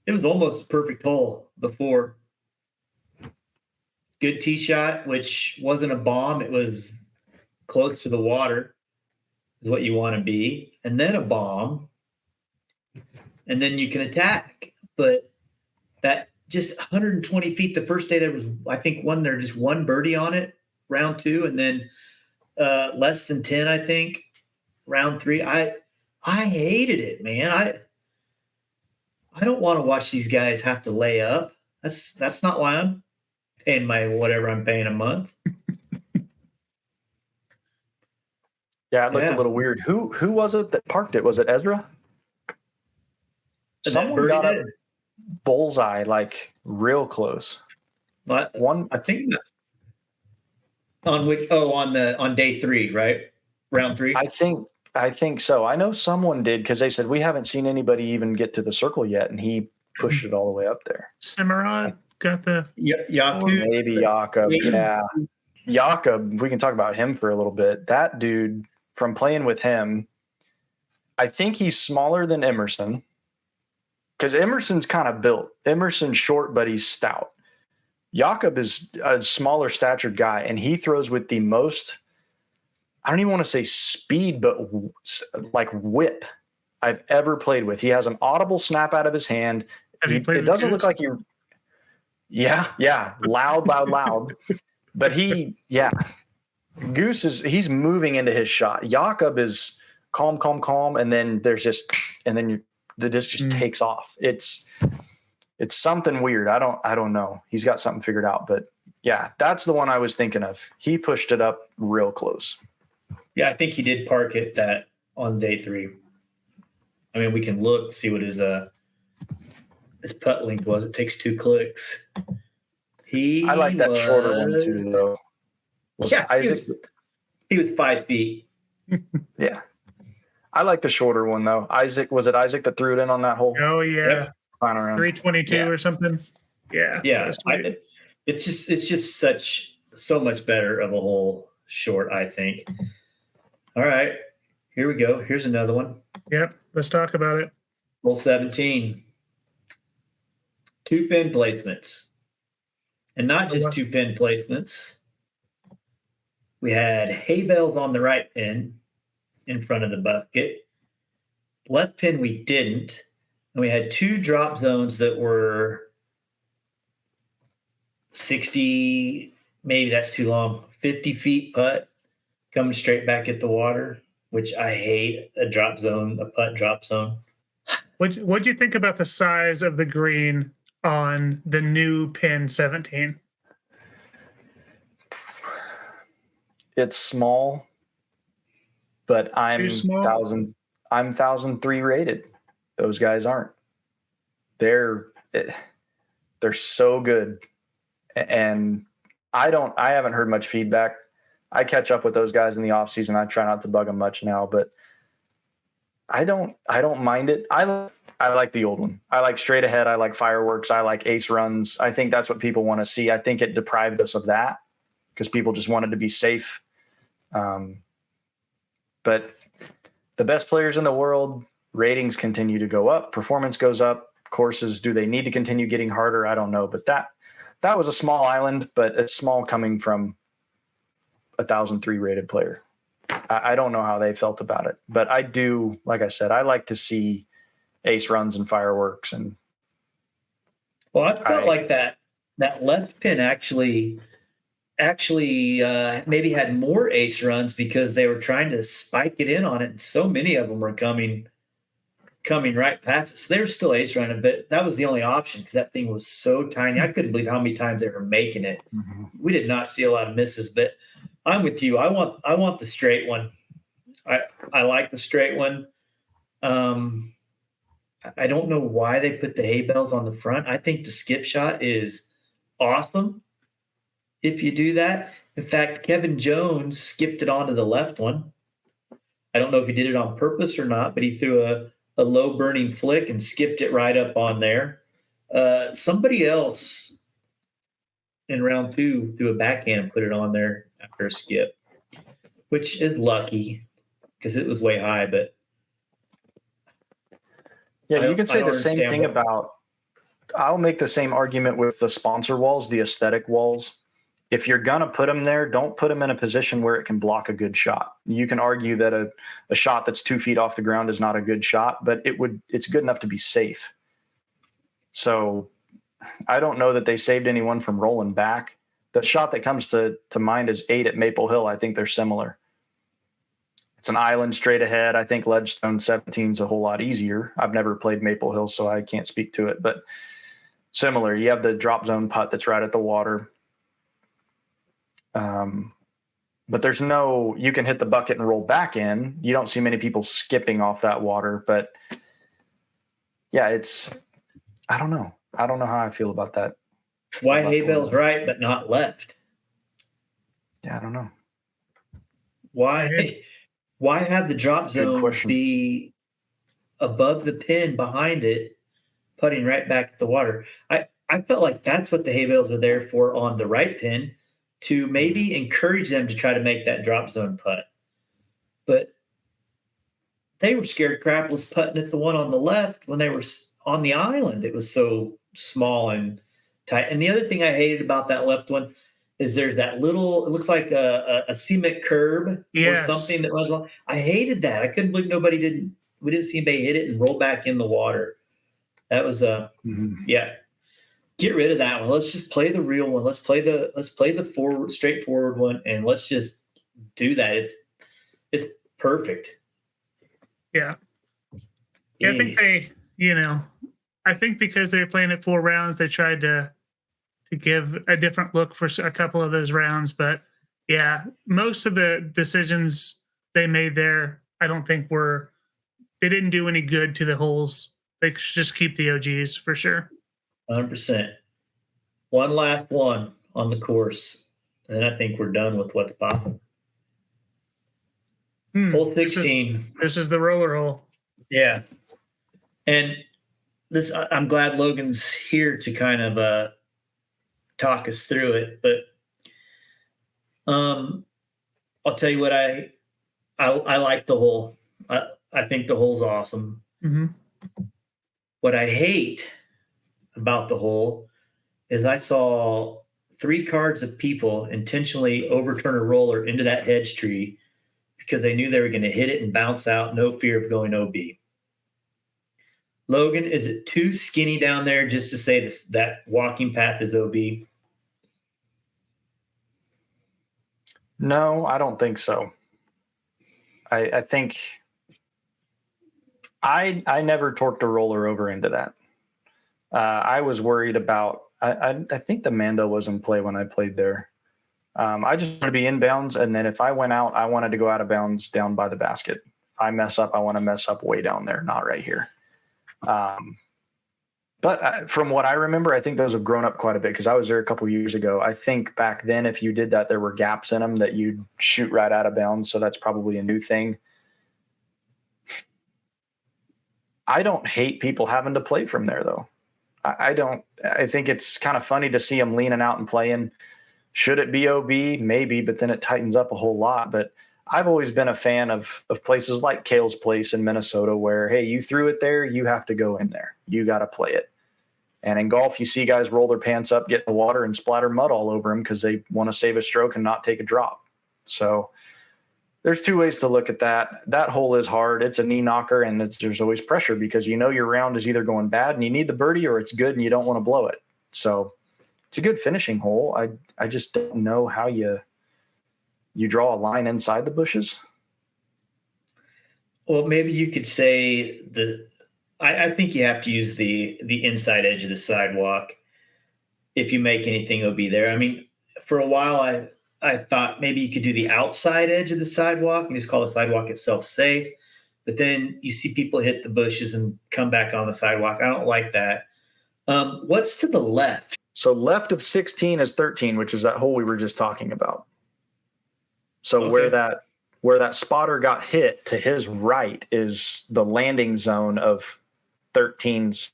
was almost a perfect hole before. Good tee shot, which wasn't a bomb. It was close to the water, is what you want to be. And then a bomb. And then you can attack. But that just 120 feet the first day, there was, I think, just one birdie on it, round 2. And then less than 10, I think, round 3. I hated it, man. I don't want to watch these guys have to lay up. That's not why I'm paying my whatever I'm paying a month. Yeah, it looked a little weird. Who was it that parked it? Was it Ezra? Someone got up bullseye, like real close. What? I think on day 3, right? Round 3. I think so. I know someone did because they said we haven't seen anybody even get to the circle yet, and he pushed it all the way up there. Cimarron got the Jakob. Maybe Jakob. Yeah, Jakob. We can talk about him for a little bit. That dude, from playing with him, I think he's smaller than Emerson. Because Emerson's kind of built. Emerson's short, but he's stout. Jakob is a smaller statured guy, and he throws with the most, I don't even want to say speed, but like whip I've ever played with. He has an audible snap out of his hand. It doesn't look like he. Yeah. Loud. But Goose he's moving into his shot. Jakob is calm. And then the disc just takes off. It's something weird. I don't know. He's got something figured out, but yeah, that's the one I was thinking of. He pushed it up real close. Yeah, I think he did park it that on day 3. I mean, we can look, see what his putt length was. It takes 2 clicks. I like that shorter one too, though. He was 5 feet. Yeah. I like the shorter one though. Was it Isaac that threw it in on that hole? Oh yeah. Yep. 322 or something. Yeah. Yeah. It's just so much better of a hole short, I think. All right. Here we go. Here's another one. Yep. Let's talk about it. Hole 17. 2 pin placements. And not just 2 pin placements. We had hay bales on the right pin in front of the bucket. Left pin, we didn't. And we had 2 drop zones that were 60, maybe that's too long, 50 feet putt coming straight back at the water, which I hate a putt drop zone. What'd you think about the size of the green on the new pin 17? It's small, but I'm 1,003 rated. Those guys aren't. They're so good, and I haven't heard much feedback. I catch up with those guys in the off season. I try not to bug them much now, but I don't mind it. I like the old one. I like straight ahead. I like fireworks. I like ace runs. I think that's what people want to see. I think it deprived us of that because people just wanted to be safe. But the best players in the world, ratings continue to go up. Performance goes up. Courses, do they need to continue getting harder? I don't know. But that was a small island, but it's small coming from 1,003 rated player. I don't know how they felt about it, but I do. Like I said, I like to see ace runs and fireworks. And well, I felt like that left pin actually maybe had more ace runs because they were trying to spike it in on it, and so many of them were coming right past it. So they were still ace running, but that was the only option because that thing was so tiny. I couldn't believe how many times they were making it. Mm-hmm. We did not see a lot of misses, but I'm with you. I want the straight one. I like the straight one. I don't know why they put the hay bales on the front. I think the skip shot is awesome if you do that. In fact, Kevin Jones skipped it onto the left one. I don't know if he did it on purpose or not, but he threw a low burning flick and skipped it right up on there. Somebody else in round 2 threw a backhand, put it on there after a skip, which is lucky because it was way high. But yeah, you can say the same thing about. I'll make the same argument with the sponsor walls, the aesthetic walls. If you're gonna put them there, don't put them in a position where it can block a good shot. You can argue that a shot that's 2 feet off the ground is not a good shot, but it's good enough to be safe. So I don't know that they saved anyone from rolling back. The shot that comes to mind is 8 at Maple Hill. I think they're similar. It's an island straight ahead. I think Ledgestone 17 is a whole lot easier. I've never played Maple Hill, so I can't speak to it, but similar. You have the drop zone putt that's right at the water. But there's you can hit the bucket and roll back in. You don't see many people skipping off that water, but yeah, I don't know. I don't know how I feel about that. Why hay bales right, but not left? Yeah, I don't know. Why have the drop zone be above the pin behind it, putting right back at the water? I felt like that's what the hay bales are there for on the right pin, to maybe encourage them to try to make that drop zone putt. But they were scared crapless putting at the one on the left when they were on the island. It was so small and tight. And the other thing I hated about that left one is there's that little, it looks like a cement curb or something that runs along. I hated that. I couldn't believe we didn't see anybody hit it and roll back in the water. That was yeah. Get rid of that one. Let's just play the real one. Let's play the straightforward one, and let's just do that. It's perfect. Yeah. I think I think because they were playing it 4 rounds, they tried to give a different look for a couple of those rounds. But yeah, most of the decisions they made there, I don't think they didn't do any good to the holes. They should just keep the OGs for sure. 100%. One last one on the course, and then I think we're done with what's popping. Hole 16. This is the roller hole. Yeah. And I'm glad Logan's here to kind of talk us through it. But I'll tell you what, I like the hole. I think the hole's awesome. Mm-hmm. What I hate about the hole is I saw 3 cards of people intentionally overturn a roller into that hedge tree because they knew they were going to hit it and bounce out, no fear of going OB. Logan, is it too skinny down there just to say this, that walking path is OB? No, I don't think so. I think I never torqued a roller over into that. I was worried about, I think the Mando was in play when I played there. I just wanted to be inbounds, and then if I went out, I wanted to go out of bounds down by the basket. If I mess up, I want to mess up way down there, not right here. But from what I remember, I think those have grown up quite a bit because I was there a couple years ago. I think back then, if you did that, there were gaps in them that you'd shoot right out of bounds. So that's probably a new thing. I don't hate people having to play from there, though. I don't. I think it's kind of funny to see them leaning out and playing. Should it be OB? Maybe, but then it tightens up a whole lot. But I've always been a fan of places like Kale's Place in Minnesota where, hey, you threw it there, you have to go in there. You got to play it. And in golf, you see guys roll their pants up, get in the water, and splatter mud all over them because they want to save a stroke and not take a drop. So there's two ways to look at that. That hole is hard. It's a knee knocker, and there's always pressure because you know your round is either going bad and you need the birdie, or it's good and you don't want to blow it. So it's a good finishing hole. I just don't know how you draw a line inside the bushes. Well, maybe you could say I think you have to use the inside edge of the sidewalk if you make anything OB there. I mean, for a while I thought maybe you could do the outside edge of the sidewalk and just call the sidewalk itself safe. But then you see people hit the bushes and come back on the sidewalk. I don't like that. What's to the left? So left of 16 is 13, which is that hole we were just talking about. So Okay. where that spotter got hit, to his right is the landing zone of 13's,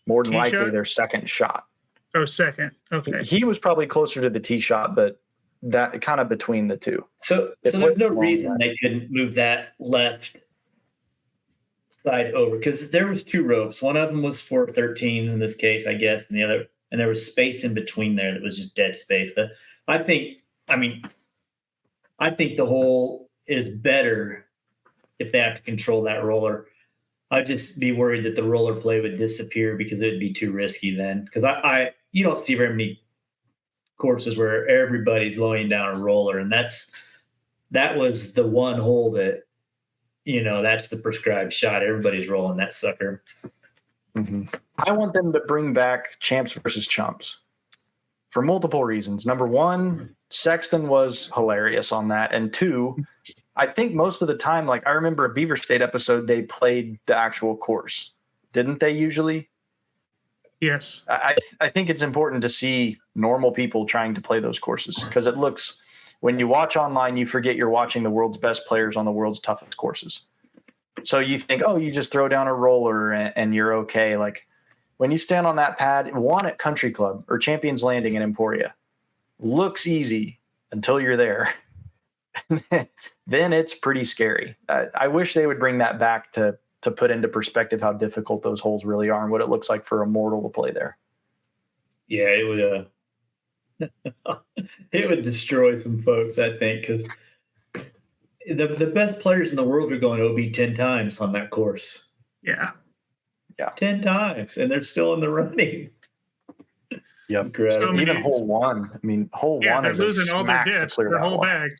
more than Tee likely shot? their second shot. Oh, second. Okay. He was probably closer to the tee shot, but that kind of between the two. So It there's flipped no along reason that. they couldn't move that left side over, because there was two ropes. One of them was for 13 in this case, I guess, and the other, and there was space in between there that was just dead space. But I think the hole is better if they have to control that roller. I'd just be worried that the roller play would disappear because it would be too risky then. Because you don't see very many courses where everybody's laying down a roller, and that was the one hole that, that's the prescribed shot. Everybody's rolling that sucker. Mm-hmm. I want them to bring back champs versus chumps for multiple reasons. Number one, Sexton was hilarious on that. And two, I think most of the time, like I remember a Beaver State episode, they played the actual course. Didn't they usually? Yes. I think it's important to see normal people trying to play those courses because it looks, when you watch online, you forget you're watching the world's best players on the world's toughest courses. So you think, oh, you just throw down a roller and you're okay. Like when you stand on that pad, one at Country Club or Champions Landing in Emporia, looks easy until you're there. Then it's pretty scary. I wish they would bring that back to put into perspective how difficult those holes really are and what it looks like for a mortal to play there. Yeah, it would it would destroy some folks, I think, because the best players in the world are going OB 10 times on that course. Yeah. 10 times, and they're still in the running. Yep. Incredible. So Even hole one. I mean, hole one they're is losing all their smack to discs, clear their that whole one. bag.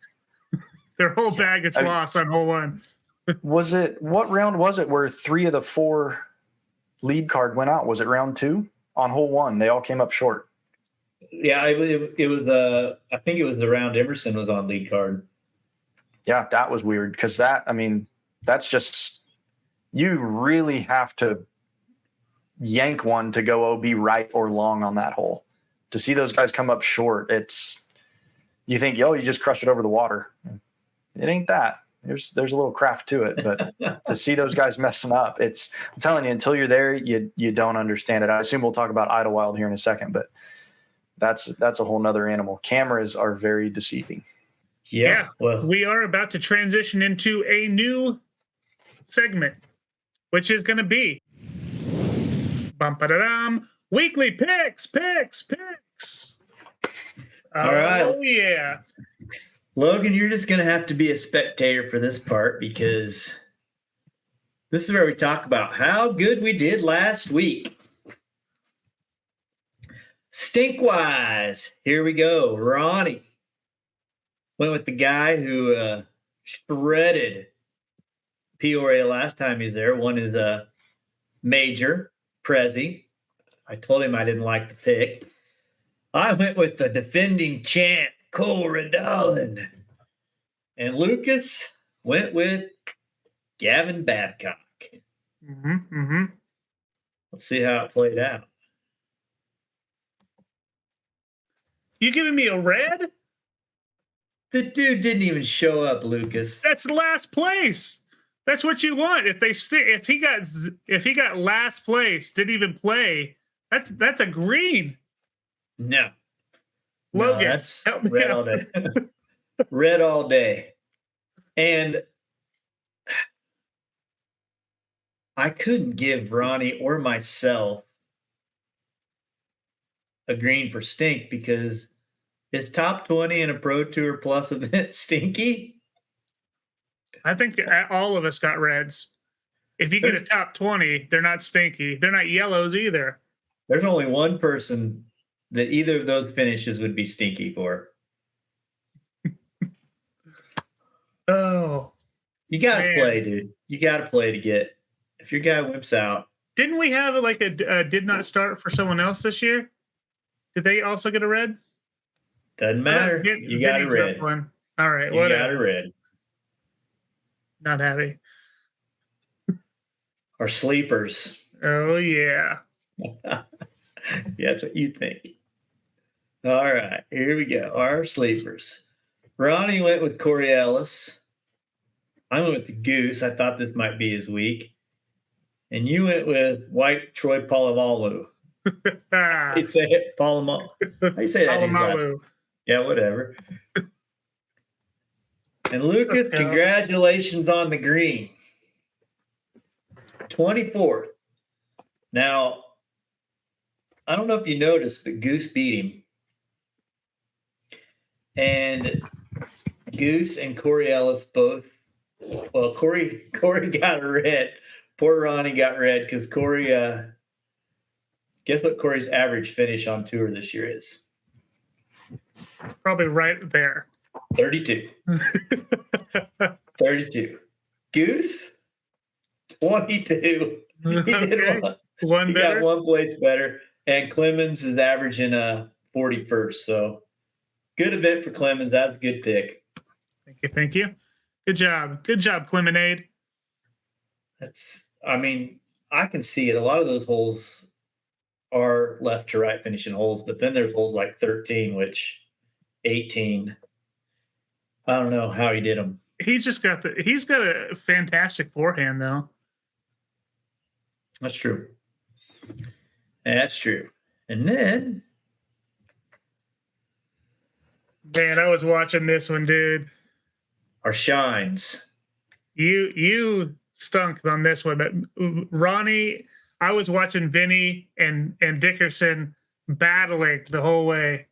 Their whole bag is lost on hole one. What round was it where 3 of the 4 lead card went out? Was it round 2 on hole 1? They all came up short. Yeah, it was I think it was the round Emerson was on lead card. Yeah, that was weird because that's just, you really have to yank one to go OB right or long on that hole. To see those guys come up short, you think, you just crushed it over the water. It ain't that. There's a little craft to it, but to see those guys messing up, I'm telling you, until you're there, you don't understand it. I assume we'll talk about Idlewild here in a second, but that's a whole nother animal. Cameras are very deceiving. Yeah. Well, We are about to transition into a new segment, which is going to be weekly picks. All right. Oh, yeah. Logan, you're just going to have to be a spectator for this part because this is where we talk about how good we did last week. Stink-wise, here we go. Ronnie went with the guy who shredded Peoria last time he was there. Won his major, Prezi. I told him I didn't like the pick. I went with the defending champ, Cole Redolin. And Lucas went with Gavin Babcock. Let's see how it played out. You giving me a red? The dude didn't even show up, Lucas. That's last place. That's what you want. If he got last place, didn't even play, that's a green. No. Logan, no, that's help me red out. all day. Red all day. And I couldn't give Ronnie or myself a green for stink because is top 20 in a Pro Tour Plus event stinky? I think all of us got reds. If you get a top 20, they're not stinky. They're not yellows either. There's only one person that either of those finishes would be stinky for. Oh. You got to play, dude. You got to play to get. If your guy whips out. Didn't we have like a did not start for someone else this year? Did they also get a red? Doesn't matter. You got a red. One. All right. You got a red. Not happy. Our sleepers. Oh, yeah. Yeah, that's what you think. All right. Here we go. Our sleepers. Ronnie went with Corey Ellis. I went with the Goose. I thought this might be his week. And you went with White Troy Polamalu. How do you say it? Polamalu. How do you say that? Polamalu. Yeah, whatever. And Lucas, congratulations on the green. 24th. Now, I don't know if you noticed, but Goose beat him. And Goose and Corey Ellis both, well, Corey got a red. Poor Ronnie got red because Corey, guess what Corey's average finish on tour this year is? Probably right there. 32. 32. Goose, 22. He did one better. Got one place better. And Clemens is averaging 41st. So good event for Clemens. That's a good pick. Thank you. Good job, Clemonade. I can see it. A lot of those holes are left to right finishing holes, but then there's holes like 13, which 18. I don't know how he did them. He's got a fantastic forehand though. That's true. That's true. And then, man, I was watching this one, dude. Our shines. You stunk on this one, but Ronnie, I was watching Vinny and Dickerson battling the whole way.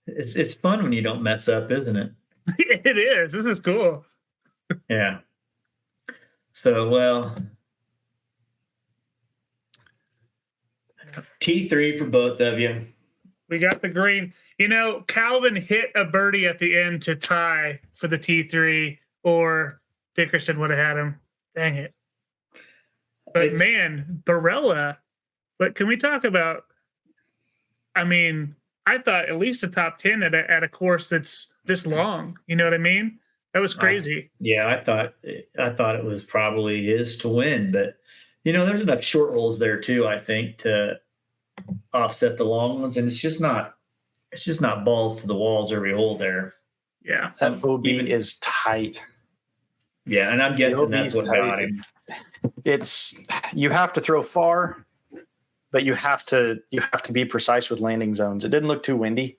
It's fun when you don't mess up, isn't it? It is. This is cool. Yeah. So, well, T3 for both of you. We got the green. You know, Calvin hit a birdie at the end to tie for the T3, or Dickerson would have had him. Dang it. But man, Barella, but can we talk about, I thought at least a top 10 at a course that's this long. You know what I mean? That was crazy. Yeah, I thought it was probably his to win, but there's enough short holes there too, I think, to offset the long ones, and it's just not balls to the walls every hole there. Yeah. That OB is tight. Yeah, and I'm guessing that's what got him. You have to throw far, but you have to be precise with landing zones. It didn't look too windy,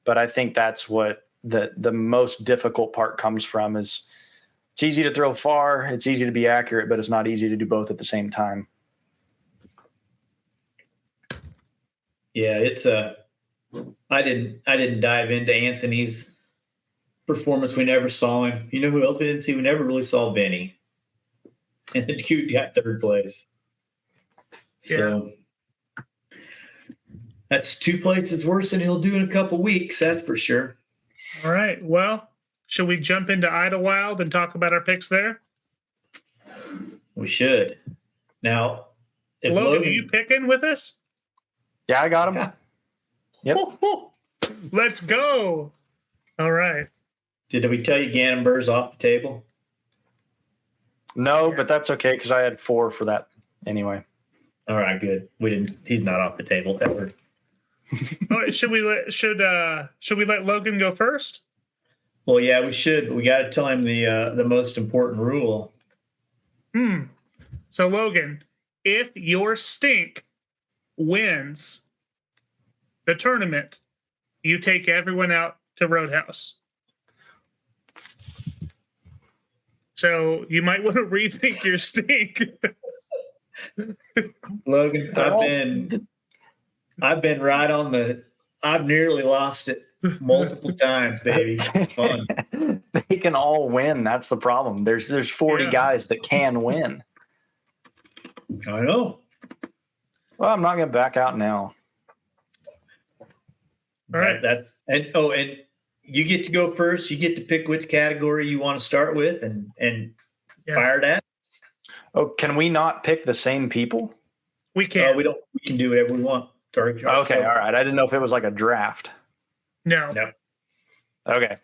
but I think that's what the most difficult part comes from. Is it's easy to throw far, it's easy to be accurate, but it's not easy to do both at the same time. Yeah, it's I didn't dive into Anthony's performance, we never saw him. You know who else we didn't see? We never really saw Vinny. And the dude got third place. Yeah. So that's 2 places worse than he'll do in a couple weeks, that's for sure. All right. Well, should we jump into Idlewild and talk about our picks there? We should. Now, if Logan, are you picking with us? Yeah, I got him. Yeah. Yep. Let's go. All right. Did we tell you Gannon Buhr's off the table? No, but that's okay because I had 4 for that anyway. All right, good. We didn't. He's not off the table ever. All right, should we let Logan go first? Well, yeah, we should. But we got to tell him the most important rule. So Logan, if your stink wins the tournament, you take everyone out to Roadhouse. So you might want to rethink your stink. Logan, I've been right on the. I've nearly lost it multiple times, baby. It's fun. They can all win. That's the problem. There's 40 guys that can win. I know. Well, I'm not going to back out now. All right. And you get to go first. You get to pick which category you want to start with and fire that. Oh, can we not pick the same people? We can. We don't. We can do whatever we want. Okay, all right. I didn't know if it was like a draft. No. Okay.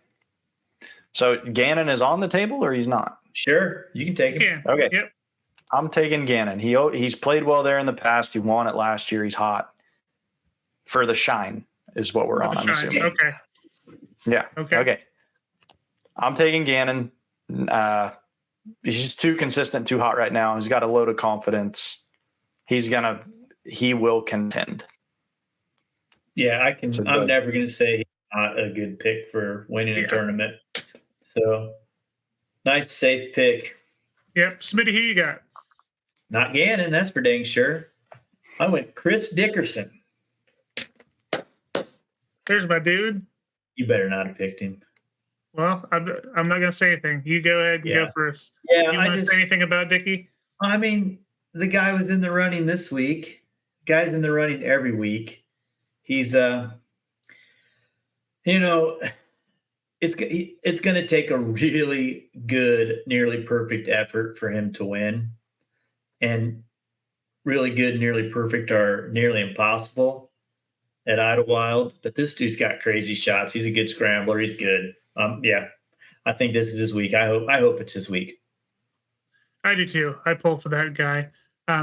So Gannon is on the table or he's not? Sure, you can take him. Yeah. Okay. Yep. I'm taking Gannon. He's played well there in the past. He won it last year. He's hot. For the shine is what we're on. I'm assuming. Okay. Yeah. Okay. I'm taking Gannon. He's just too consistent, too hot right now. He's got a load of confidence. He will contend. Yeah, I can. I'm never going to say he's not a good pick for winning a tournament. So nice, safe pick. Yep. Smitty, who you got? Not Gannon, that's for dang sure. I went Chris Dickerson. There's my dude. You better not have picked him. Well, I'm not going to say anything. You go ahead and go first. Yeah, you want to say anything about Dickie? I mean, the guy was in the running this week. Guy's in the running every week. He's, it's going to take a really good, nearly perfect effort for him to win. And really good, nearly perfect are nearly impossible at Idlewild. But this dude's got crazy shots. He's a good scrambler. He's good. I think this is his week. I hope it's his week. I do too. I pull for that guy,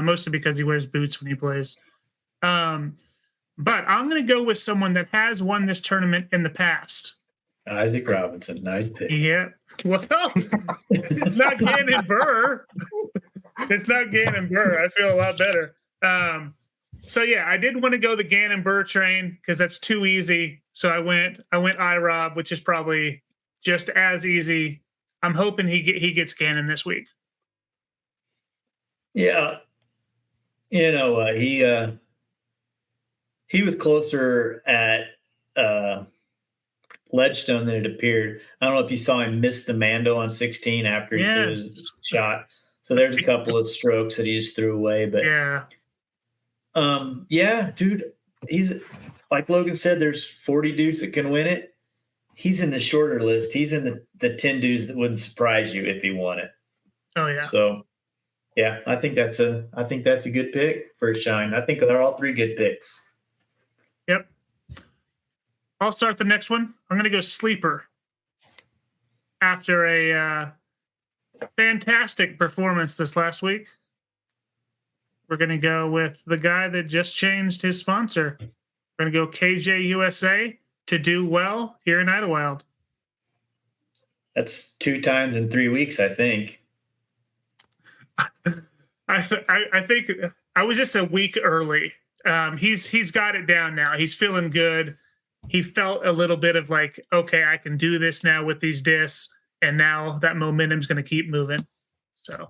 mostly because he wears boots when he plays. But I'm going to go with someone that has won this tournament in the past. Isaac Robinson, nice pick. Yeah. Well, it's not Gannon Buhr. It's not Gannon Buhr. I feel a lot better. So yeah, I did want to go the Gannon Buhr train because that's too easy. So I went IROB, which is probably just as easy. I'm hoping he gets Gannon this week. Yeah. He was closer at Ledgestone than it appeared. I don't know if you saw him miss the Mando on 16 after he threw his shot. So there's a couple of strokes that he just threw away. But dude, he's like Logan said, there's 40 dudes that can win it. He's in the shorter list. He's in the 10 dudes that wouldn't surprise you if he won it. Oh yeah. So yeah, I think that's a good pick for Shine. I think they're all 3 good picks. Yep. I'll start the next one. I'm going to go sleeper. After a fantastic performance this last week, we're going to go with the guy that just changed his sponsor. We're going to go KJ USA to do well here in Idlewild. That's 2 times in 3 weeks, I think. I think I was just a week early. He's got it down now. He's feeling good. He felt a little bit of like, okay, I can do this now with these discs, and now that momentum's going to keep moving. So,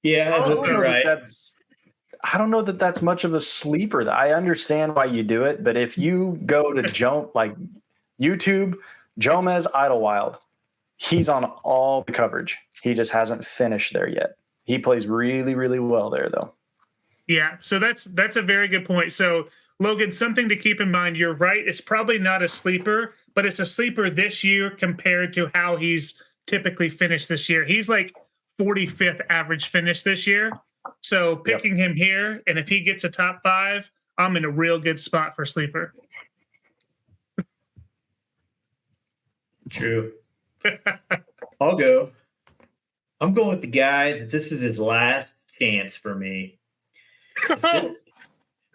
yeah, that's right. I don't know that that's much of a sleeper. I understand why you do it, but if you go to jump like YouTube, Jomez Idlewild. He's on all the coverage. He just hasn't finished there yet. He plays really, really well there, though. Yeah, so that's a very good point. So, Logan, something to keep in mind. You're right. It's probably not a sleeper, but it's a sleeper this year compared to how he's typically finished this year. He's like 45th average finish this year. So picking him here, and if he gets a top 5, I'm in a real good spot for sleeper. True. I'll go. I'm going with the guy that this is his last chance for me.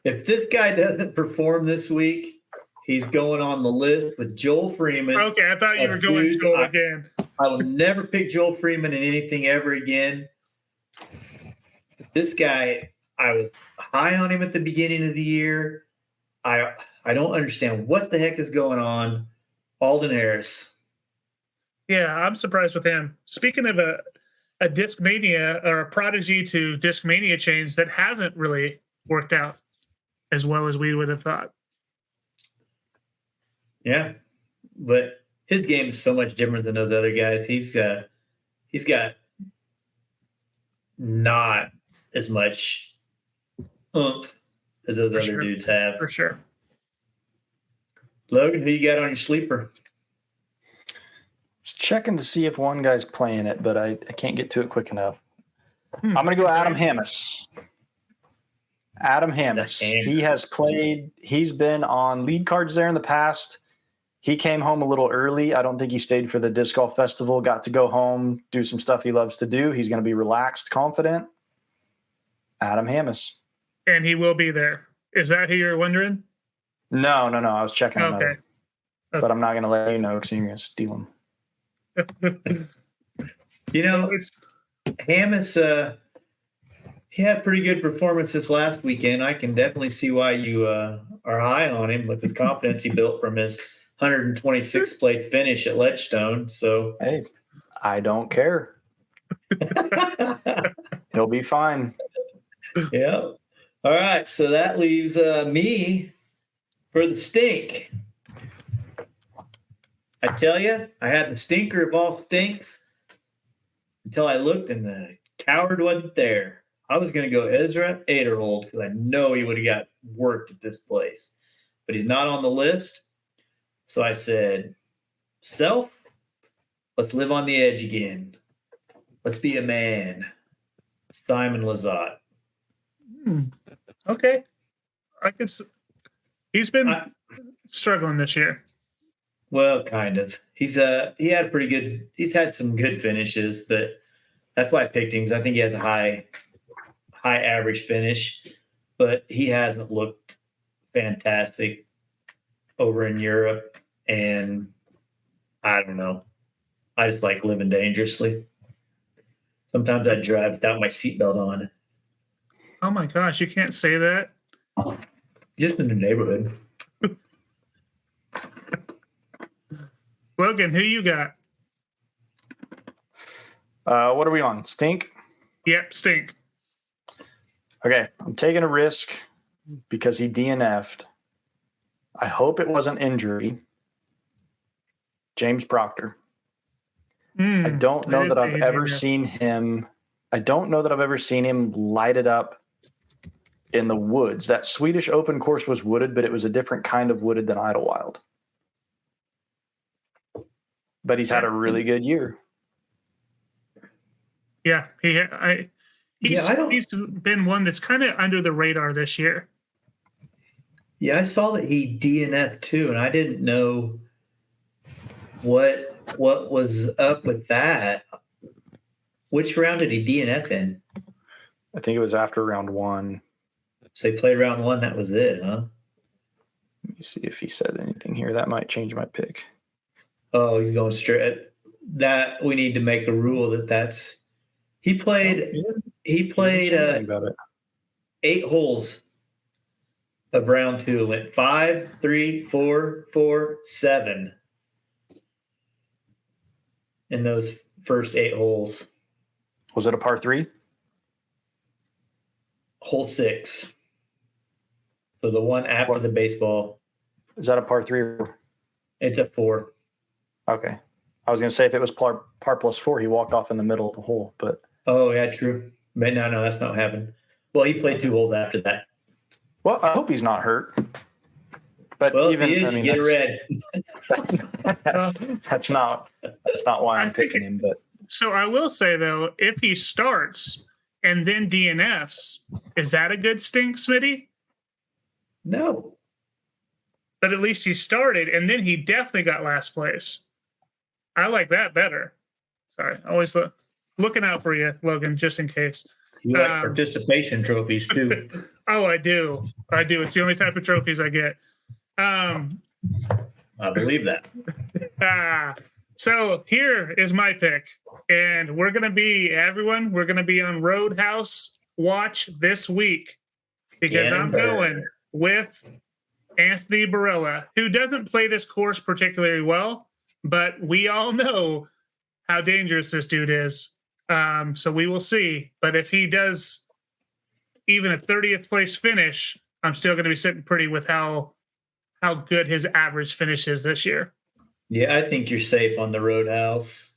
If this guy doesn't perform this week, he's going on the list with Joel Freeman. Okay, I thought you were going Joel again. I will never pick Joel Freeman in anything ever again. This guy, I was high on him at the beginning of the year. I don't understand what the heck is going on. Alden Harris. Yeah, I'm surprised with him. Speaking of a Discmania or a prodigy to Discmania change that hasn't really worked out as well as we would have thought. Yeah, but his game is so much different than those other guys. He's got not as much oomph as those other dudes have. For sure. Logan, who you got on your sleeper? Just checking to see if one guy's playing it, but I can't get to it quick enough. I'm going to go Adam Hammis. Adam Hammis. He has played. He's been on lead cards there in the past. He came home a little early. I don't think he stayed for the disc golf festival. Got to go home, do some stuff he loves to do. He's going to be relaxed, confident. Adam Hammis. And he will be there. Is that who you're wondering? No. I was checking him Okay. But I'm not going to let you know because you're going to steal him. You know, Hammis, he had pretty good performance this last weekend. I can definitely see why you are high on him with his confidence he built from his 126th place finish at Ledgestone. So, hey, I don't care. He'll be fine. Yeah. All right. So that leaves me for the stink. I tell you, I had the stinker of all stinks until I looked and the coward wasn't there. I was going to go Ezra Aderhold because I know he would have got worked at this place, but he's not on the list. So I said, self, let's live on the edge again. Let's be a man. Simon Lizotte. Okay. He's been struggling this year. Well, kind of. He's had some good finishes, but that's why I picked him because I think he has a high average finish, but he hasn't looked fantastic over in Europe. And I don't know. I just like living dangerously. Sometimes I drive without my seatbelt on. Oh my gosh, you can't say that. Just in the neighborhood. Logan, who you got? What are we on? Stink? Yep, stink. Okay, I'm taking a risk because he DNF'd. I hope it wasn't injury. James Proctor. I don't know that I've ever seen him. I don't know that I've ever seen him light it up in the woods. That Swedish Open course was wooded, but it was a different kind of wooded than Idlewild. But he's had a really good year. Yeah, he's been one that's kind of under the radar this year. Yeah, I saw that he DNF'd too, and I didn't know what was up with that. Which round did he DNF in? I think it was after round 1. So he played round 1. That was it, huh? Let me see if he said anything here. That might change my pick. Oh, he's going straight. That we need to make a rule that's. He played 8 holes of round 2. Went 5, 3, 4, 4, 7 in those first 8 holes. Was it a par 3? Hole 6. So the one after the baseball. Is that a par 3? It's a 4. Okay. I was going to say if it was par +4, he walked off in the middle of the hole, but. Oh, yeah, true. But no, that's not what happened. Well, he played 2 holes after that. Well, I hope he's not hurt. But Well, even if he is, you get a red. that's not why I'm picking him. But so I will say though, if he starts and then DNFs, is that a good stink, Smitty? No. But at least he started, and then he definitely got last place. I like that better. Sorry, always looking out for you, Logan, just in case. You like participation trophies too. Oh, I do. It's the only type of trophies I get. I believe that. So here is my pick, and we're gonna be on Roadhouse watch this week because I'm going with Anthony Barella, who doesn't play this course particularly well, but we all know how dangerous this dude is. So we will see. But if he does even a 30th place finish, I'm still going to be sitting pretty with how good his average finish is this year. Yeah, I think you're safe on the Roadhouse,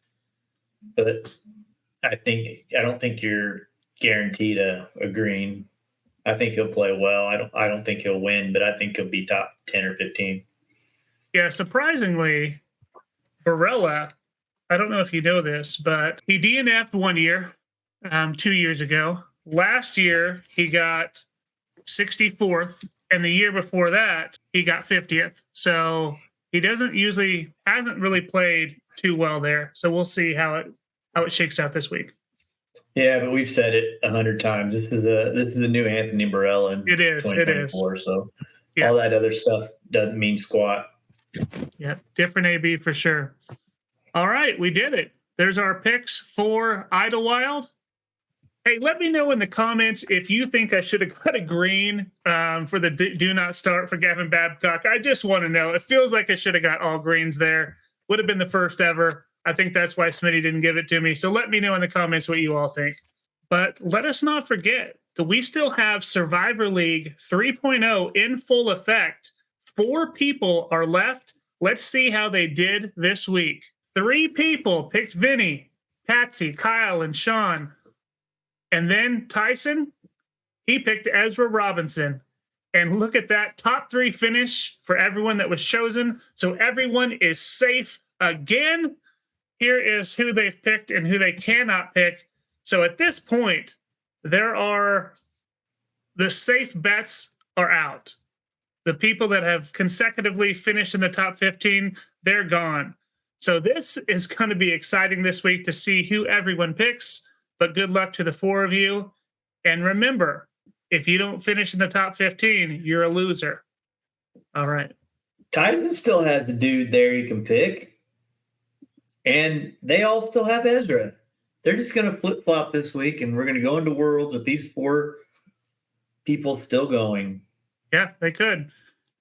but I don't think you're guaranteed a green. I think he'll play well. I don't think he'll win, but I think he'll be top 10 or 15. Yeah, surprisingly, Barella, I don't know if you know this, but he DNF'd 1 year, 2 years ago. Last year, he got 64th, and the year before that, he got 50th. So he hasn't really played too well there. So we'll see how it shakes out this week. Yeah, but we've said it 100 times. This is a new Anthony Barella in 2024. So yeah. All that other stuff doesn't mean squat. Yeah, different AB for sure. All right, we did it. There's our picks for Idlewild. Hey, let me know in the comments if you think I should have got a green for the do not start for Gavin Babcock. I just want to know. It feels like I should have got all greens there. Would have been the first ever. I think that's why Smitty didn't give it to me. So let me know in the comments what you all think. But let us not forget that we still have Survivor League 3.0 in full effect. 4 people are left. Let's see how they did this week. 3 people picked Vinny, Patsy, Kyle, and Sean. And then Tyson, he picked Ezra Robinson. And look at that top 3 finish for everyone that was chosen. So everyone is safe again. Here is who they've picked and who they cannot pick. So at this point, the safe bets are out. The people that have consecutively finished in the top 15, they're gone. So this is going to be exciting this week to see who everyone picks. But good luck to the 4 of you. And remember, if you don't finish in the top 15, you're a loser. All right. Tyson still has a dude there you can pick. And they all still have Ezra. They're just going to flip-flop this week, and we're going to go into Worlds with these 4 people still going. Yeah, they could.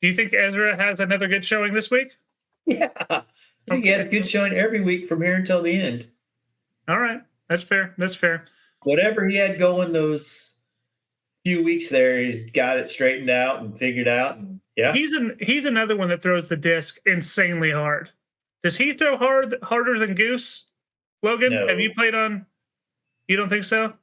Do you think Ezra has another good showing this week? Yeah. I think he has a good showing every week from here until the end. All right. That's fair. Whatever he had going those few weeks there, he's got it straightened out and figured out. And yeah. He's another one that throws the disc insanely hard. Does he throw harder than Goose? Logan, No. Have you played on? You don't think so?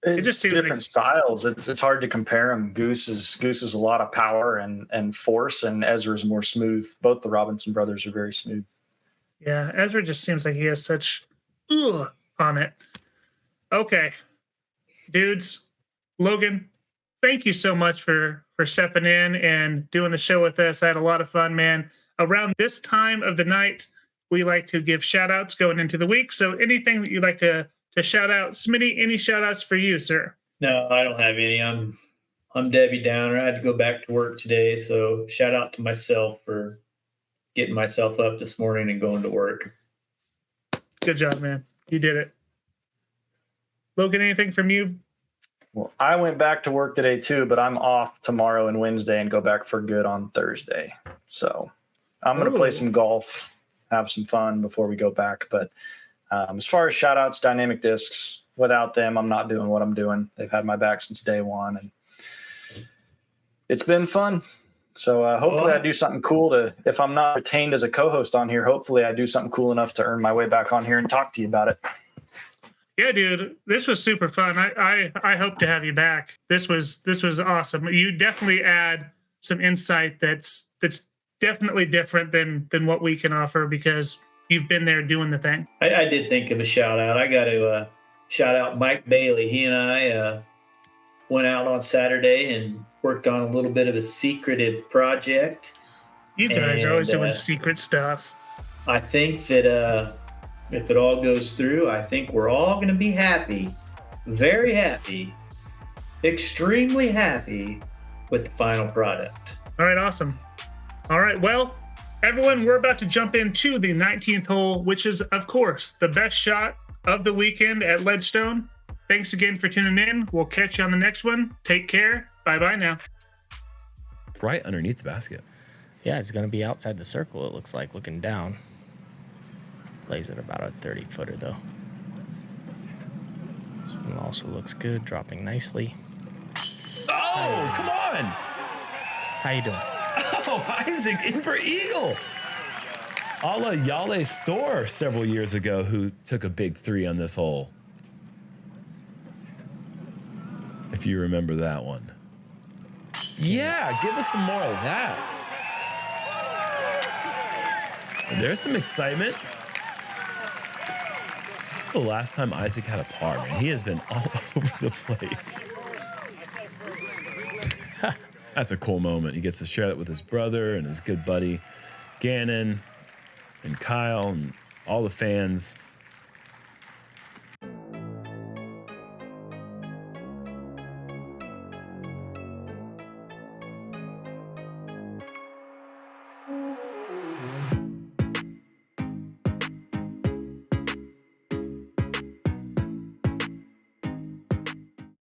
It just seems different styles. It's hard to compare them. Goose is a lot of power and force, and Ezra's more smooth. Both the Robinson brothers are very smooth. Yeah, Ezra just seems like he has such on it. Okay, dudes, Logan, thank you so much for stepping in and doing the show with us. I had a lot of fun, man. Around this time of the night, we like to give shout outs going into the week. So anything that you'd like to shout out, Smitty, any shout outs for you, sir? No, I don't have any. I'm Debbie Downer. I had to go back to work today. So shout out to myself for getting myself up this morning and going to work. Good job, man. You did it. Logan, anything from you? Well, I went back to work today too, but I'm off tomorrow and Wednesday and go back for good on Thursday. So I'm going to play some golf, have some fun before we go back. But as far as shout outs, Dynamic Discs, without them, I'm not doing what I'm doing. They've had my back since day one, and it's been fun. So hopefully I do something cool if I'm not retained as a co-host on here, hopefully I do something cool enough to earn my way back on here and talk to you about it. Yeah, dude, this was super fun. I hope to have you back. This was awesome. You definitely add some insight that's definitely different than what we can offer because you've been there doing the thing. I did think of a shout out. I got to shout out Mike Bailey. He and I went out on Saturday and worked on a little bit of a secretive project. You guys are always doing secret stuff. I think that if it all goes through, I think we're all going to be happy, very happy, extremely happy with the final product. All right, awesome. All right, well, everyone, we're about to jump into the 19th hole, which is, of course, the best shot of the weekend at Ledgestone. Thanks again for tuning in. We'll catch you on the next one. Take care. Bye-bye now. Right underneath the basket. Yeah, it's going to be outside the circle, it looks like, looking down. Plays at about a 30-footer, though. This one also looks good, dropping nicely. Oh, come on! How you doing? Oh, Isaac in for eagle. A la Yale Store several years ago, who took a big 3 on this hole. If you remember that one. Yeah, give us some more of that. There's some excitement. The last time Isaac had a par, man, he has been all over the place. That's a cool moment. He gets to share that with his brother and his good buddy Gannon and Kyle and all the fans.